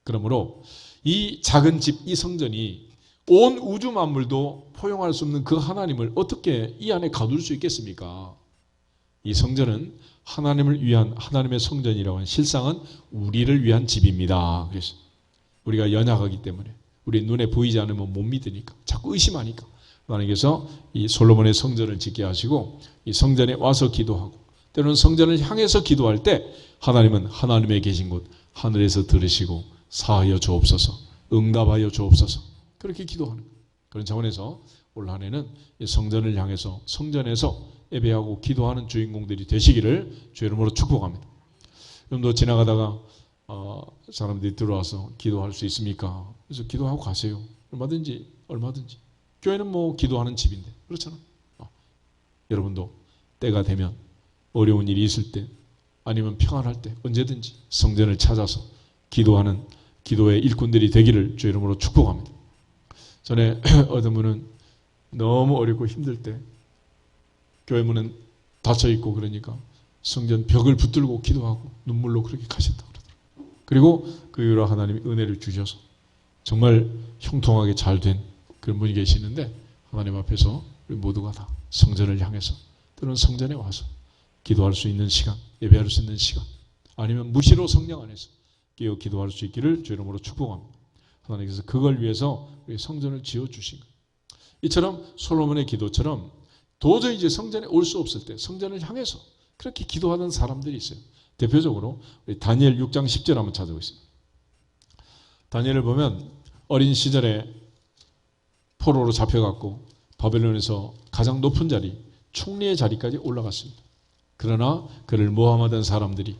그러므로 이 작은 집, 이 성전이 온 우주 만물도 포용할 수 없는 그 하나님을 어떻게 이 안에 가둘 수 있겠습니까? 이 성전은 하나님을 위한 하나님의 성전이라고 하는 실상은 우리를 위한 집입니다. 그래서 우리가 연약하기 때문에 우리 눈에 보이지 않으면 못 믿으니까 자꾸 의심하니까 하나님께서 이 솔로몬의 성전을 짓게 하시고 이 성전에 와서 기도하고 때로는 성전을 향해서 기도할 때 하나님은 하나님의 계신 곳 하늘에서 들으시고 사하여 주옵소서 응답하여 주옵소서 그렇게 기도하는 거예요. 그런 차원에서 올 한 해는 이 성전을 향해서 성전에서 예배하고 기도하는 주인공들이 되시기를 주의 이름으로 축복합니다. 여러분도 지나가다가 사람들이 들어와서 기도할 수 있습니까? 그래서 기도하고 가세요. 얼마든지. 교회는 뭐 기도하는 집인데 그렇잖아. 여러분도 때가 되면 어려운 일이 있을 때 아니면 평안할 때 언제든지 성전을 찾아서 기도하는 기도의 일꾼들이 되기를 주의 이름으로 축복합니다. 전에 어떤 분은 너무 어렵고 힘들 때 교회 문은 닫혀있고 그러니까 성전 벽을 붙들고 기도하고 눈물로 그렇게 가셨다고 그러더라고요. 그리고 그 이후로 하나님이 은혜를 주셔서 정말 형통하게 잘 된 그런 분이 계시는데 하나님 앞에서 우리 모두가 다 성전을 향해서 또는 성전에 와서 기도할 수 있는 시간, 예배할 수 있는 시간 아니면 무시로 성령 안에서 깨어 기도할 수 있기를 주의 이름으로 축복합니다. 하나님께서 그걸 위해서 우리 성전을 지어주신 거예요. 이처럼 솔로몬의 기도처럼 도저히 이제 성전에 올 수 없을 때 성전을 향해서 그렇게 기도하는 사람들이 있어요. 대표적으로 우리 다니엘 6장 10절 한번 찾아보겠습니다. 다니엘을 보면 어린 시절에 포로로 잡혀갔고 바벨론에서 가장 높은 자리, 총리의 자리까지 올라갔습니다. 그러나 그를 모함하던 사람들이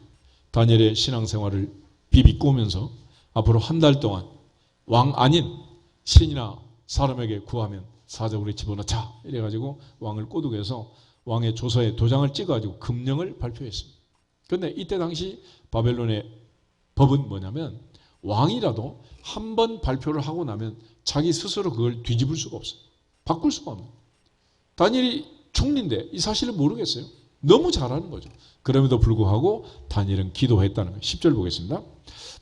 다니엘의 신앙생활을 비비꼬면서 앞으로 한 달 동안 왕 아닌 신이나 사람에게 구하면 사적으로 집어넣자 이래가지고 왕을 꼬드겨서 왕의 조서에 도장을 찍어가지고 금령을 발표했습니다. 그런데 이때 당시 바벨론의 법은 뭐냐면 왕이라도 한 번 발표를 하고 나면 자기 스스로 그걸 뒤집을 수가 없어요. 바꿀 수가 없어요. 다니엘이 총리인데 이 사실을 모르겠어요. 너무 잘하는 거죠. 그럼에도 불구하고 다니엘은 기도했다는 거예요. 10절 보겠습니다.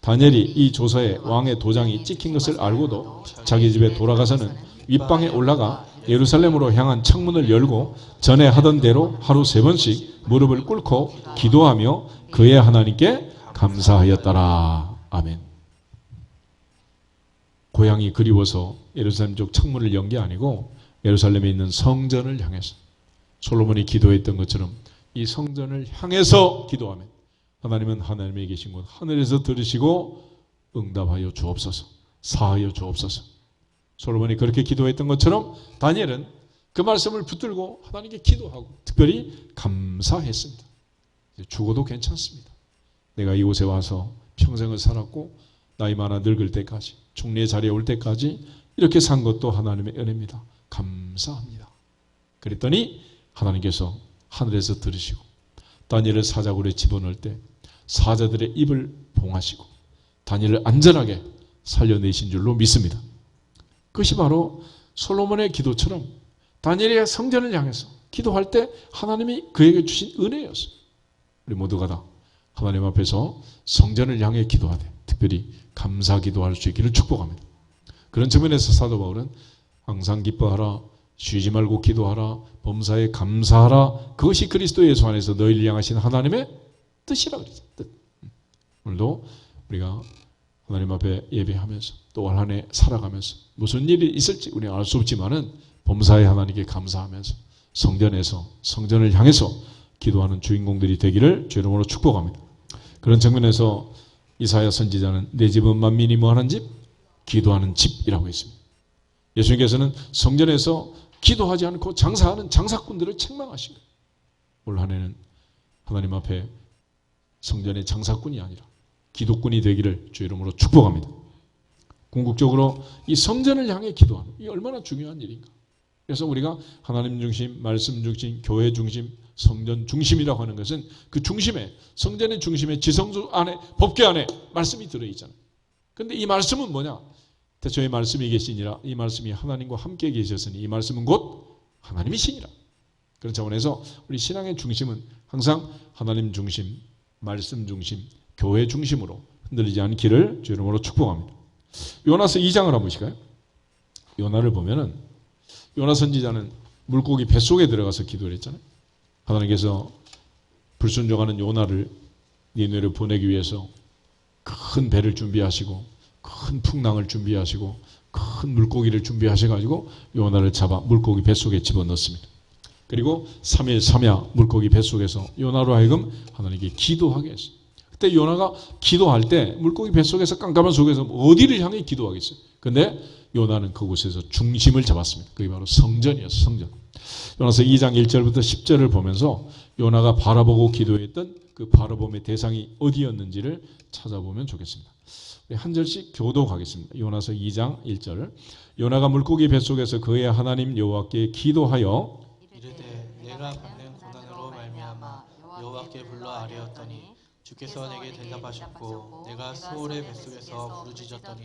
다니엘이 이 조서에 왕의 도장이 찍힌 것을 알고도 자기 집에 돌아가서는 윗방에 올라가 예루살렘으로 향한 창문을 열고 전에 하던 대로 하루 3번씩 무릎을 꿇고 기도하며 그의 하나님께 감사하였더라. 아멘. 고향이 그리워서 예루살렘 쪽 창문을 연 게 아니고 예루살렘에 있는 성전을 향해서 솔로몬이 기도했던 것처럼 이 성전을 향해서 기도하면 하나님은 하나님의 계신 곳 하늘에서 들으시고 응답하여 주옵소서 사하여 주옵소서. 솔로몬이 그렇게 기도했던 것처럼 다니엘은 그 말씀을 붙들고 하나님께 기도하고 특별히 감사했습니다. 죽어도 괜찮습니다. 내가 이곳에 와서 평생을 살았고 나이 많아 늙을 때까지 총리의 자리에 올 때까지 이렇게 산 것도 하나님의 은혜입니다. 감사합니다. 그랬더니 하나님께서 하늘에서 들으시고 다니엘을 사자굴에 집어넣을 때 사자들의 입을 봉하시고 다니엘을 안전하게 살려내신 줄로 믿습니다. 그것이 바로 솔로몬의 기도처럼 다니엘의 성전을 향해서 기도할 때 하나님이 그에게 주신 은혜였어요. 우리 모두가 다 하나님 앞에서 성전을 향해 기도하되 특별히 감사 기도할 수 있기를 축복합니다. 그런 측면에서 사도 바울은 항상 기뻐하라 쉬지 말고 기도하라 범사에 감사하라 그것이 그리스도 예수 안에서 너희를 향하신 하나님의 뜻이라 그랬어요. 뜻. 오늘도 우리가 하나님 앞에 예배하면서 또 올 한 해 살아가면서 무슨 일이 있을지 우리는 알 수 없지만은 범사에 하나님께 감사하면서 성전에서 성전을 향해서 기도하는 주인공들이 되기를 주의 이름으로 축복합니다. 그런 측면에서 이사야 선지자는 내 집은 만민이 뭐하는 집? 기도하는 집이라고 했습니다. 예수님께서는 성전에서 기도하지 않고 장사하는 장사꾼들을 책망하신 거예요. 올 한 해는 하나님 앞에 성전의 장사꾼이 아니라 기도꾼이 되기를 주의 이름으로 축복합니다. 궁극적으로 이 성전을 향해 기도하는 이게 얼마나 중요한 일인가. 그래서 우리가 하나님 중심, 말씀 중심, 교회 중심, 성전 중심이라고 하는 것은 그 중심에 성전의 중심에 지성소 안에 법궤 안에 말씀이 들어있잖아요. 그런데 이 말씀은 뭐냐? 태초에 말씀이 계시니라 이 말씀이 하나님과 함께 계셨으니 이 말씀은 곧 하나님이시니라. 그런 차원에서 우리 신앙의 중심은 항상 하나님 중심, 말씀 중심, 교회 중심으로 흔들리지 않기를 주의 이름으로 축복합니다. 요나서 2장을 한번 보실까요? 요나를 보면은 요나 선지자는 물고기 뱃속에 들어가서 기도를 했잖아요. 하나님께서 불순종하는 요나를 니느웨로 보내기 위해서 큰 배를 준비하시고 큰 풍랑을 준비하시고 큰 물고기를 준비하셔가지고 요나를 잡아 물고기 뱃속에 집어넣습니다. 그리고 3일 3야 물고기 뱃속에서 요나로 하여금 하나님께 기도하게 했어요. 그때 요나가 기도할 때 물고기 뱃속에서 깜깜한 속에서 어디를 향해 기도하겠어요. 근데 요나는 그곳에서 중심을 잡았습니다. 그게 바로 성전이었어요. 성전. 요나서 2장 1절부터 10절을 보면서 요나가 바라보고 기도했던 그 바라봄의 대상이 어디였는지를 찾아보면 좋겠습니다. 한 절씩 교독하겠습니다. 요나서 2장 1절. 요나가 물고기 뱃속에서 그의 하나님 여호와께 기도하여
이르되 내가 받는 고난으로 말미암아 여호와께 불러 아뢰었더니 주께서 내게 대답하셨고 내가 수월의 뱃속에서 부르짖었더니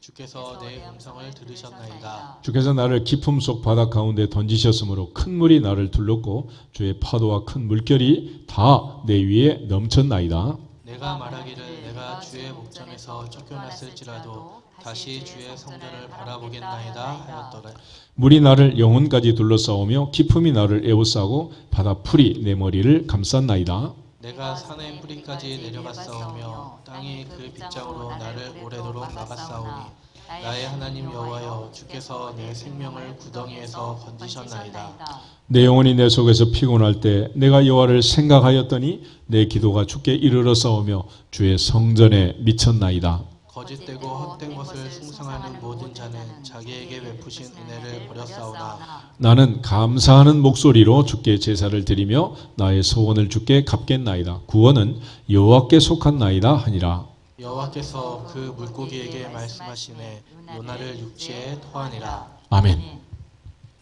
주께서 내 음성을 들으셨나이다.
주께서 나를 깊음 속 바다 가운데 던지셨으므로 큰 물이 나를 둘렀고 주의 파도와 큰 물결이 다 내 위에 넘쳤나이다.
내가 말하기를 내가 주의 목전에서 쫓겨났을지라도 다시 주의 성전을 바라보겠나이다 하였더라.
물이 나를 영혼까지 둘러싸오며 깊음이 나를 에워싸고 바다 풀이 내 머리를 감쌌나이다.
내가 산의 뿌리까지 내려갔사오며 땅이 그 빗장으로 나를 오래도록 막았사오니 나의 하나님 여호와여 주께서 내 생명을 구덩이에서 건지셨나이다.
내 영혼이 내 속에서 피곤할 때 내가 여호와를 생각하였더니 내 기도가 주께 이르러 싸우며 주의 성전에 미쳤나이다.
거짓되고 헛된 것을 숭상하는 모든 자는 자기에게 베푸신 은혜를 버렸사오나
나는 감사하는 목소리로 주께 제사를 드리며 나의 소원을 주께 갚겠나이다. 구원은 여호와께 속한나이다 하니라.
여호와께서 그 물고기에게 말씀하시네 요나를 육지에 토하니라.
아멘.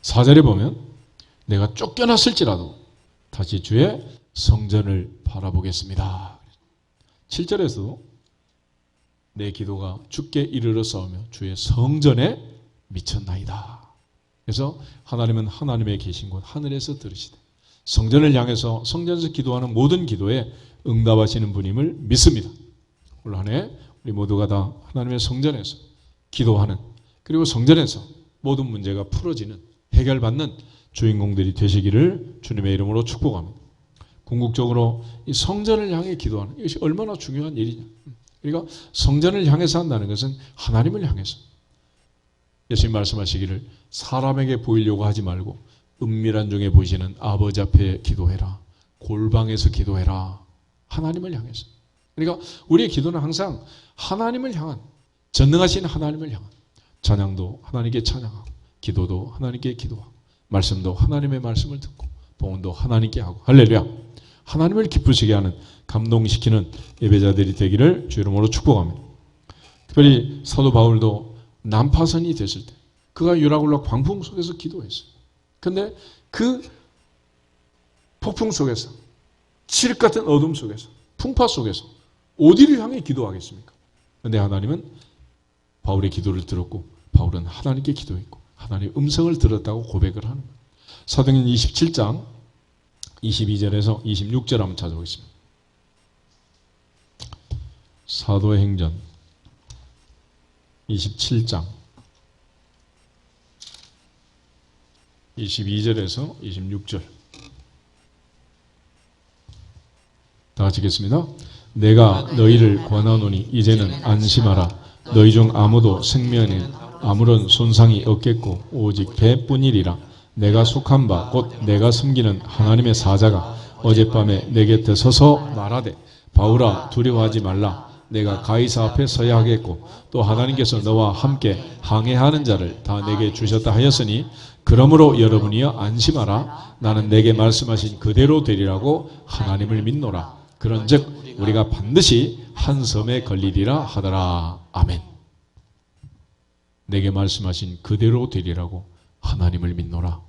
4절에 보면 내가 쫓겨났을지라도 다시 주의 성전을 바라보겠습니다. 7절에서도 내 기도가 주께 이르러 싸우며 주의 성전에 미쳤나이다. 그래서 하나님은 하나님의 계신 곳 하늘에서 들으시되 성전을 향해서 성전에서 기도하는 모든 기도에 응답하시는 분임을 믿습니다. 올 한 해 우리 모두가 다 하나님의 성전에서 기도하는, 그리고 성전에서 모든 문제가 풀어지는, 해결받는 주인공들이 되시기를 주님의 이름으로 축복합니다. 궁극적으로 이 성전을 향해 기도하는 이것이 얼마나 중요한 일이냐. 그러니까 성전을 향해서 한다는 것은 하나님을 향해서. 예수님 말씀하시기를 사람에게 보이려고 하지 말고 은밀한 중에 보시는 아버지 앞에 기도해라. 골방에서 기도해라. 하나님을 향해서. 그러니까 우리의 기도는 항상 하나님을 향한, 전능하신 하나님을 향한, 찬양도 하나님께 찬양하고 기도도 하나님께 기도하고 말씀도 하나님의 말씀을 듣고 봉헌도 하나님께 하고 할렐루야. 하나님을 기쁘시게 하는, 감동시키는 예배자들이 되기를 주 이름으로 축복합니다. 특별히 사도 바울도 난파선이 됐을 때 그가 유라굴라 광풍 속에서 기도했어요. 그런데 그 폭풍 속에서, 칠흑 같은 어둠 속에서, 풍파 속에서 어디를 향해 기도하겠습니까? 그런데 하나님은 바울의 기도를 들었고 바울은 하나님께 기도했고 하나님의 음성을 들었다고 고백을 하는 거예요. 사도행전 27장 22절에서 26절 한번 찾아보겠습니다. 사도행전 27장 22절에서 26절 다 같이 읽겠습니다. 내가 너희를 권하노니 이제는 안심하라. 너희 중 아무도 생명에 아무런 손상이 없겠고 오직 배뿐이리라. 내가 속한 바 곧 내가 섬기는 하나님의 사자가 어젯밤에 내 곁에 서서 말하되 바울아 두려워하지 말라. 내가 가이사 앞에 서야 하겠고 또 하나님께서 너와 함께 항해하는 자를 다 내게 주셨다 하였으니 그러므로 여러분이여 안심하라. 나는 내게 말씀하신 그대로 되리라고 하나님을 믿노라. 그런즉 우리가 반드시 한 섬에 걸리리라 하더라. 아멘. 내게 말씀하신 그대로 되리라고 하나님을 믿노라.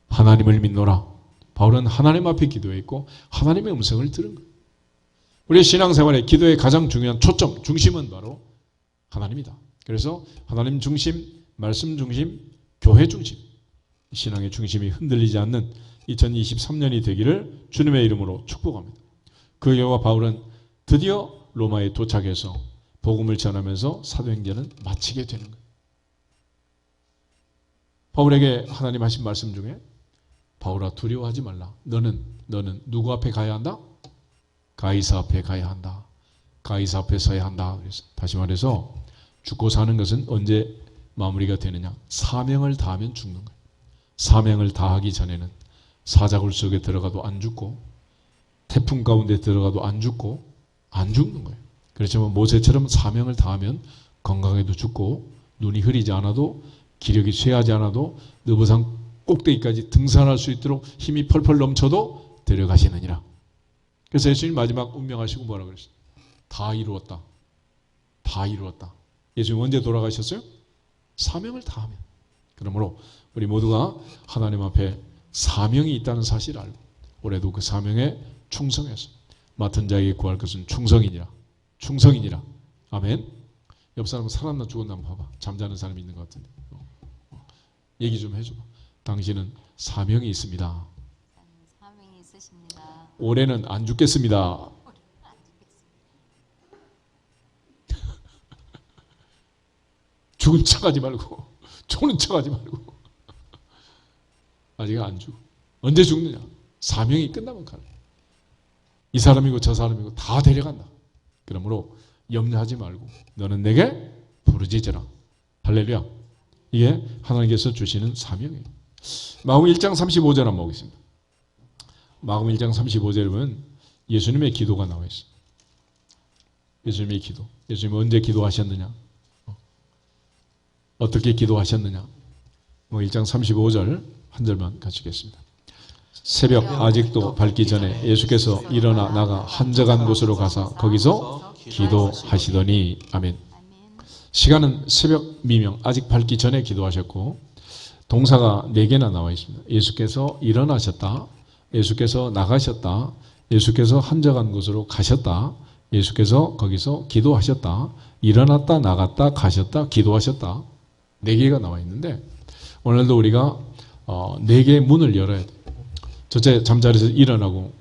하나님을 믿노라. 바울은 하나님 앞에 기도했고 하나님의 음성을 들은 거예요. 우리의 신앙생활의 기도의 가장 중요한 초점, 중심은 바로 하나님이다. 그래서 하나님 중심, 말씀 중심, 교회 중심, 신앙의 중심이 흔들리지 않는 2023년이 되기를 주님의 이름으로 축복합니다. 그 결과 바울은 드디어 로마에 도착해서 복음을 전하면서 사도행전은 마치게 되는 거예요. 바울에게 하나님 하신 말씀 중에 바울아 두려워하지 말라. 너는 누구 앞에 가야 한다? 가이사 앞에 가야 한다. 가이사 앞에 서야 한다. 그래서 다시 말해서 죽고 사는 것은 언제 마무리가 되느냐? 사명을 다하면 죽는 거예요. 사명을 다하기 전에는 사자굴 속에 들어가도 안 죽고 태풍 가운데 들어가도 안 죽고 안 죽는 거예요. 그렇지만 모세처럼 사명을 다하면 건강에도 죽고 눈이 흐리지 않아도 기력이 쇠하지 않아도 느보산 꼭대기까지 등산할 수 있도록 힘이 펄펄 넘쳐도 데려가시느니라. 그래서 예수님 마지막 운명하시고 뭐라 그랬어요? 다 이루었다. 다 이루었다. 예수님 언제 돌아가셨어요? 사명을 다하면. 그러므로 우리 모두가 하나님 앞에 사명이 있다는 사실을 알고 올해도 그 사명에 충성해서 맡은 자에게 구할 것은 충성이니라. 충성이니라. 아멘. 옆 사람은 살았나 죽었나 한번 봐봐. 잠자는 사람이 있는 것 같은데. 얘기 좀 해줘봐. 당신은 사명이 있습니다.
사명이 있으십니다.
올해는 안 죽겠습니다. 죽은 척하지 말고 죽는 척하지 말고 아직 안 죽어. 언제 죽느냐? 사명이 끝나면 가는. 이 사람이고 저 사람이고 다 데려간다. 그러므로 염려하지 말고 너는 내게 부르짖으라. 할렐루야. 이게 하나님께서 주시는 사명이에요. 마가음 1장 35절 한번 보겠습니다. 마가음 1장 35절에 보면 예수님의 기도가 나와 있어요. 예수님의 기도. 예수님이 언제 기도하셨느냐? 어떻게 기도하셨느냐? 1장 35절 한 절만 가지겠습니다. 새벽 아직도 밝기 전에 예수께서 일어나 나가 한적한 곳으로 가서 거기서 기도하시더니 아멘. 시간은 새벽 미명 아직 밝기 전에 기도하셨고 동사가 4개나 나와 있습니다. 예수께서 일어나셨다. 예수께서 나가셨다. 예수께서 한적한 곳으로 가셨다. 예수께서 거기서 기도하셨다. 일어났다 나갔다 가셨다 기도하셨다. 4개가 나와 있는데 오늘도 우리가 4개의 문을 열어야 돼요. 첫째, 잠자리에서 일어나고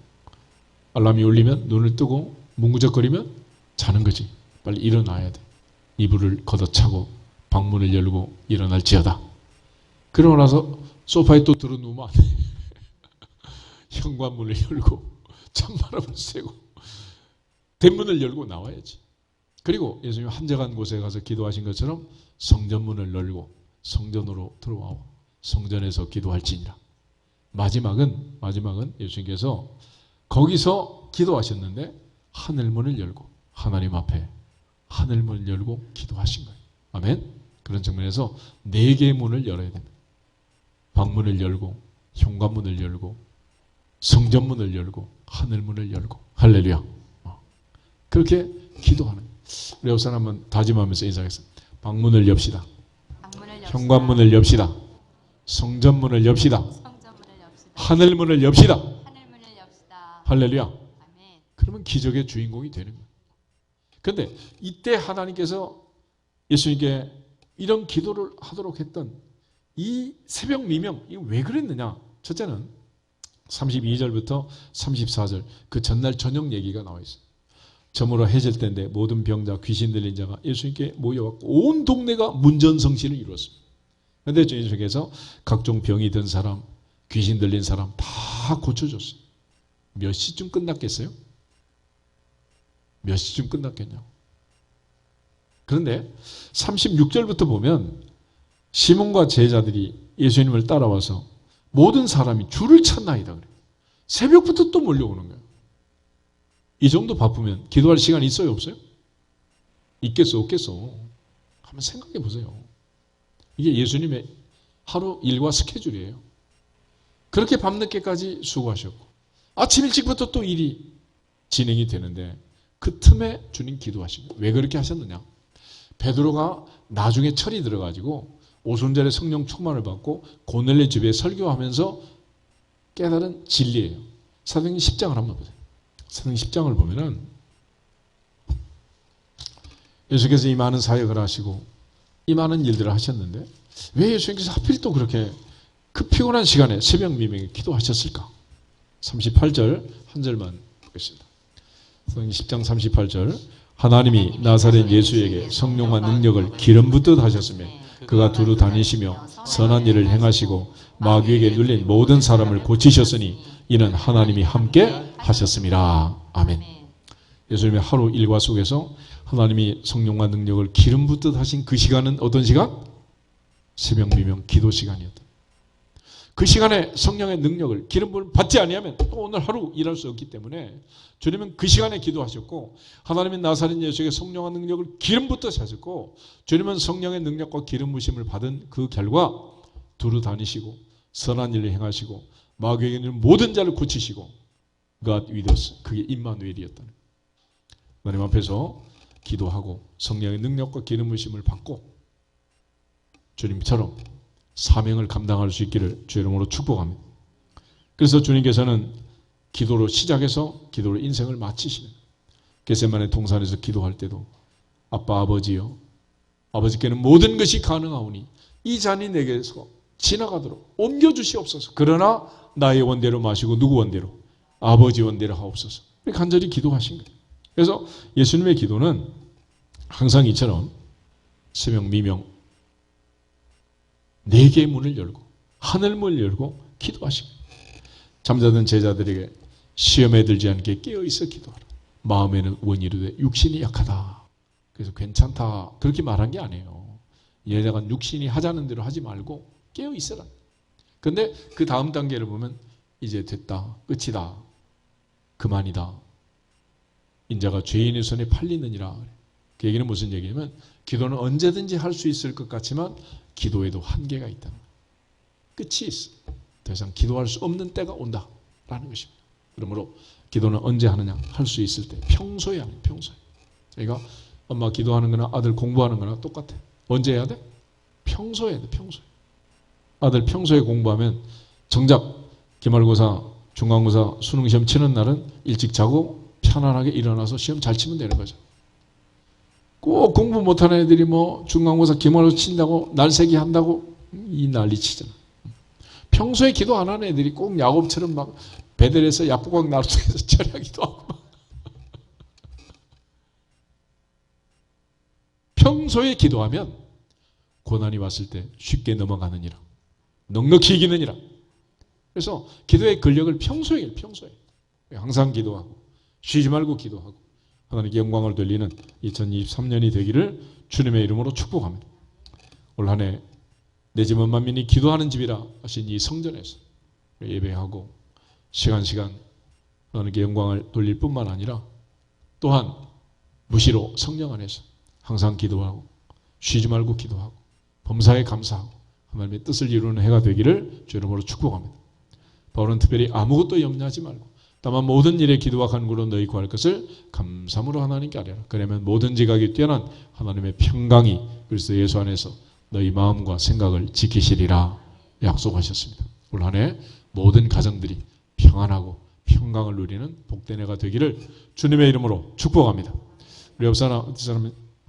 알람이 울리면 눈을 뜨고 뭉구적거리면 자는 거지. 빨리 일어나야 돼. 이불을 걷어차고 방문을 열고 일어날지어다. 그러고 나서 소파에 또 들어누우면 안 돼. 현관문을 열고 찬바람을 쐬고 대문을 열고 나와야지. 그리고 예수님이 한적한 곳에 가서 기도하신 것처럼 성전문을 열고 성전으로 들어와고 성전에서 기도할지니라. 마지막은 예수님께서 거기서 기도하셨는데 하늘문을 열고 하나님 앞에 하늘문을 열고 기도하신 거예요. 아멘. 그런 측면에서 4개의 문을 열어야 됩니다. 방문을 열고 현관문을 열고 성전문을 열고 하늘문을 열고 할렐루야. 그렇게 기도하는 거예요. 우리 옆 사람 한번 다짐하면서 인사하겠습니다. 방문을 엽시다. 현관문을 엽시다. 성전문을 엽시다. 하늘문을 엽시다. 할렐루야.
아멘.
그러면 기적의 주인공이 되는 거예요. 그런데 이때 하나님께서 예수님께 이런 기도를 하도록 했던 이 새벽 미명, 이거 왜 그랬느냐? 첫째는 32절부터 34절 그 전날 저녁 얘기가 나와 있어요. 저물어 해질 때인데 모든 병자, 귀신 들린 자가 예수님께 모여왔고 온 동네가 문전성시를 이루었습니다. 그런데 예수님께서 각종 병이 든 사람, 귀신 들린 사람 다 고쳐줬어요. 몇 시쯤 끝났겠어요? 몇 시쯤 끝났겠냐고. 그런데 36절부터 보면 시몬과 제자들이 예수님을 따라와서 모든 사람이 줄을 찼나이다 그래요. 새벽부터 또 몰려오는 거예요. 이 정도 바쁘면 기도할 시간이 있어요, 없어요? 있겠어, 없겠어? 한번 생각해 보세요. 이게 예수님의 하루 일과 스케줄이에요. 그렇게 밤늦게까지 수고하셨고 아침 일찍부터 또 일이 진행이 되는데 그 틈에 주님 기도하신 거예요. 왜 그렇게 하셨느냐? 베드로가 나중에 철이 들어가지고 오순절에 성령 충만을 받고 고넬레 집에 설교하면서 깨달은 진리예요. 사도행전 10장을 한번 보세요. 사도행전 10장을 보면은 예수께서 이 많은 사역을 하시고 이 많은 일들을 하셨는데 왜 예수님께서 하필 또 그렇게 그 피곤한 시간에 새벽 미명에 기도하셨을까? 38절 한 절만 보겠습니다. 사도행전 10장 38절 하나님이 나사렛 예수에게 성령과 능력을 기름 붓듯 하셨으며 그가 두루 다니시며 선한 일을 행하시고 마귀에게 눌린 모든 사람을 고치셨으니 이는 하나님이 함께 하셨습니다. 아멘. 예수님의 하루 일과 속에서 하나님이 성령과 능력을 기름 붓듯 하신 그 시간은 어떤 시간? 새벽 미명 기도 시간이었다. 그 시간에 성령의 능력을 기름 부음을 받지 아니하면 또 오늘 하루 일할 수 없기 때문에 주님은 그 시간에 기도하셨고, 하나님의 나사렛 예수에게 성령의 능력을 기름 붓듯 하셨고, 주님은 성령의 능력과 기름 부심을 받은 그 결과 두루 다니시고 선한 일을 행하시고 마귀에게 있는 모든 자를 고치시고 God with us, 그게 임마누엘이었다는 거예요. 하나님 앞에서 기도하고 성령의 능력과 기름 부심을 받고 주님처럼 사명을 감당할 수 있기를 주의 이름으로 축복합니다. 그래서 주님께서는 기도로 시작해서 기도로 인생을 마치시는, 겟세마네 동산에서 기도할 때도 아빠 아버지여, 아버지께는 모든 것이 가능하오니 이 잔이 내게서 지나가도록 옮겨주시옵소서. 그러나 나의 원대로 마시고 누구 원대로? 아버지 원대로 하옵소서. 간절히 기도하신 거예요. 그래서 예수님의 기도는 항상 이처럼 새벽 미명 4개의 문을 열고 하늘 문을 열고 기도하십니다. 잠자던 제자들에게 시험에 들지 않게 깨어있어 기도하라. 마음에는 원이르되 육신이 약하다. 그래서 괜찮다 그렇게 말한 게 아니에요. 얘네가 육신이 하자는 대로 하지 말고 깨어있어라. 그런데 그 다음 단계를 보면 이제 됐다, 끝이다, 그만이다, 인자가 죄인의 손에 팔리느니라. 그 얘기는 무슨 얘기냐면 기도는 언제든지 할 수 있을 것 같지만 기도에도 한계가 있다. 끝이 있어. 더 이상 기도할 수 없는 때가 온다라는 것입니다. 그러므로 기도는 언제 하느냐? 할 수 있을 때, 평소에 하는, 평소에. 그러니까 엄마 기도하는 거나 아들 공부하는 거나 똑같아. 언제 해야 돼? 평소에 해야 돼, 평소에. 아들 평소에 공부하면 정작 기말고사, 중간고사, 수능시험 치는 날은 일찍 자고 편안하게 일어나서 시험 잘 치면 되는 거죠. 꼭 공부 못하는 애들이 뭐 중간고사, 기말고사 친다고 날새기 한다고 이 난리 치잖아. 평소에 기도 안 하는 애들이 꼭 야곱처럼 막 베델에서 약국왕 나루통에서 절하기도 하고 평소에 기도하면 고난이 왔을 때 쉽게 넘어가느니라, 넉넉히 이기느니라. 그래서 기도의 근력을 평소에 해요. 평소에 항상 기도하고 쉬지 말고 기도하고 하나님께 영광을 돌리는 2023년이 되기를 주님의 이름으로 축복합니다. 올 한 해 내 집은 만민이 기도하는 집이라 하신 이 성전에서 예배하고 시간 하나님께 영광을 돌릴 뿐만 아니라 또한 무시로 성령 안에서 항상 기도하고 쉬지 말고 기도하고 범사에 감사하고 하나님의 뜻을 이루는 해가 되기를 주 이름으로 축복합니다. 바울은 특별히 아무것도 염려하지 말고 다만 모든 일에 기도와 간구로 너희 구할 것을 감사함으로 하나님께 아뢰라. 그러면 모든 지각이 뛰어난 하나님의 평강이 그리스도 예수 안에서 너희 마음과 생각을 지키시리라 약속하셨습니다. 올 한 해 모든 가정들이 평안하고 평강을 누리는 복된 해가 되기를 주님의 이름으로 축복합니다. 우리 옆 사람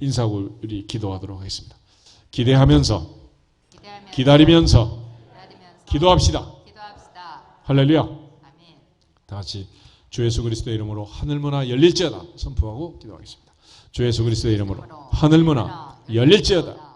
인사하고 우리 기도하도록 하겠습니다. 기대하면서 기다리면서 기도합시다. 할렐루야. 다 같이 주 예수 그리스도의 이름으로 하늘문화 열릴지어다 선포하고 기도하겠습니다. 주 예수 그리스도의 이름으로 하늘문화 열릴지어다.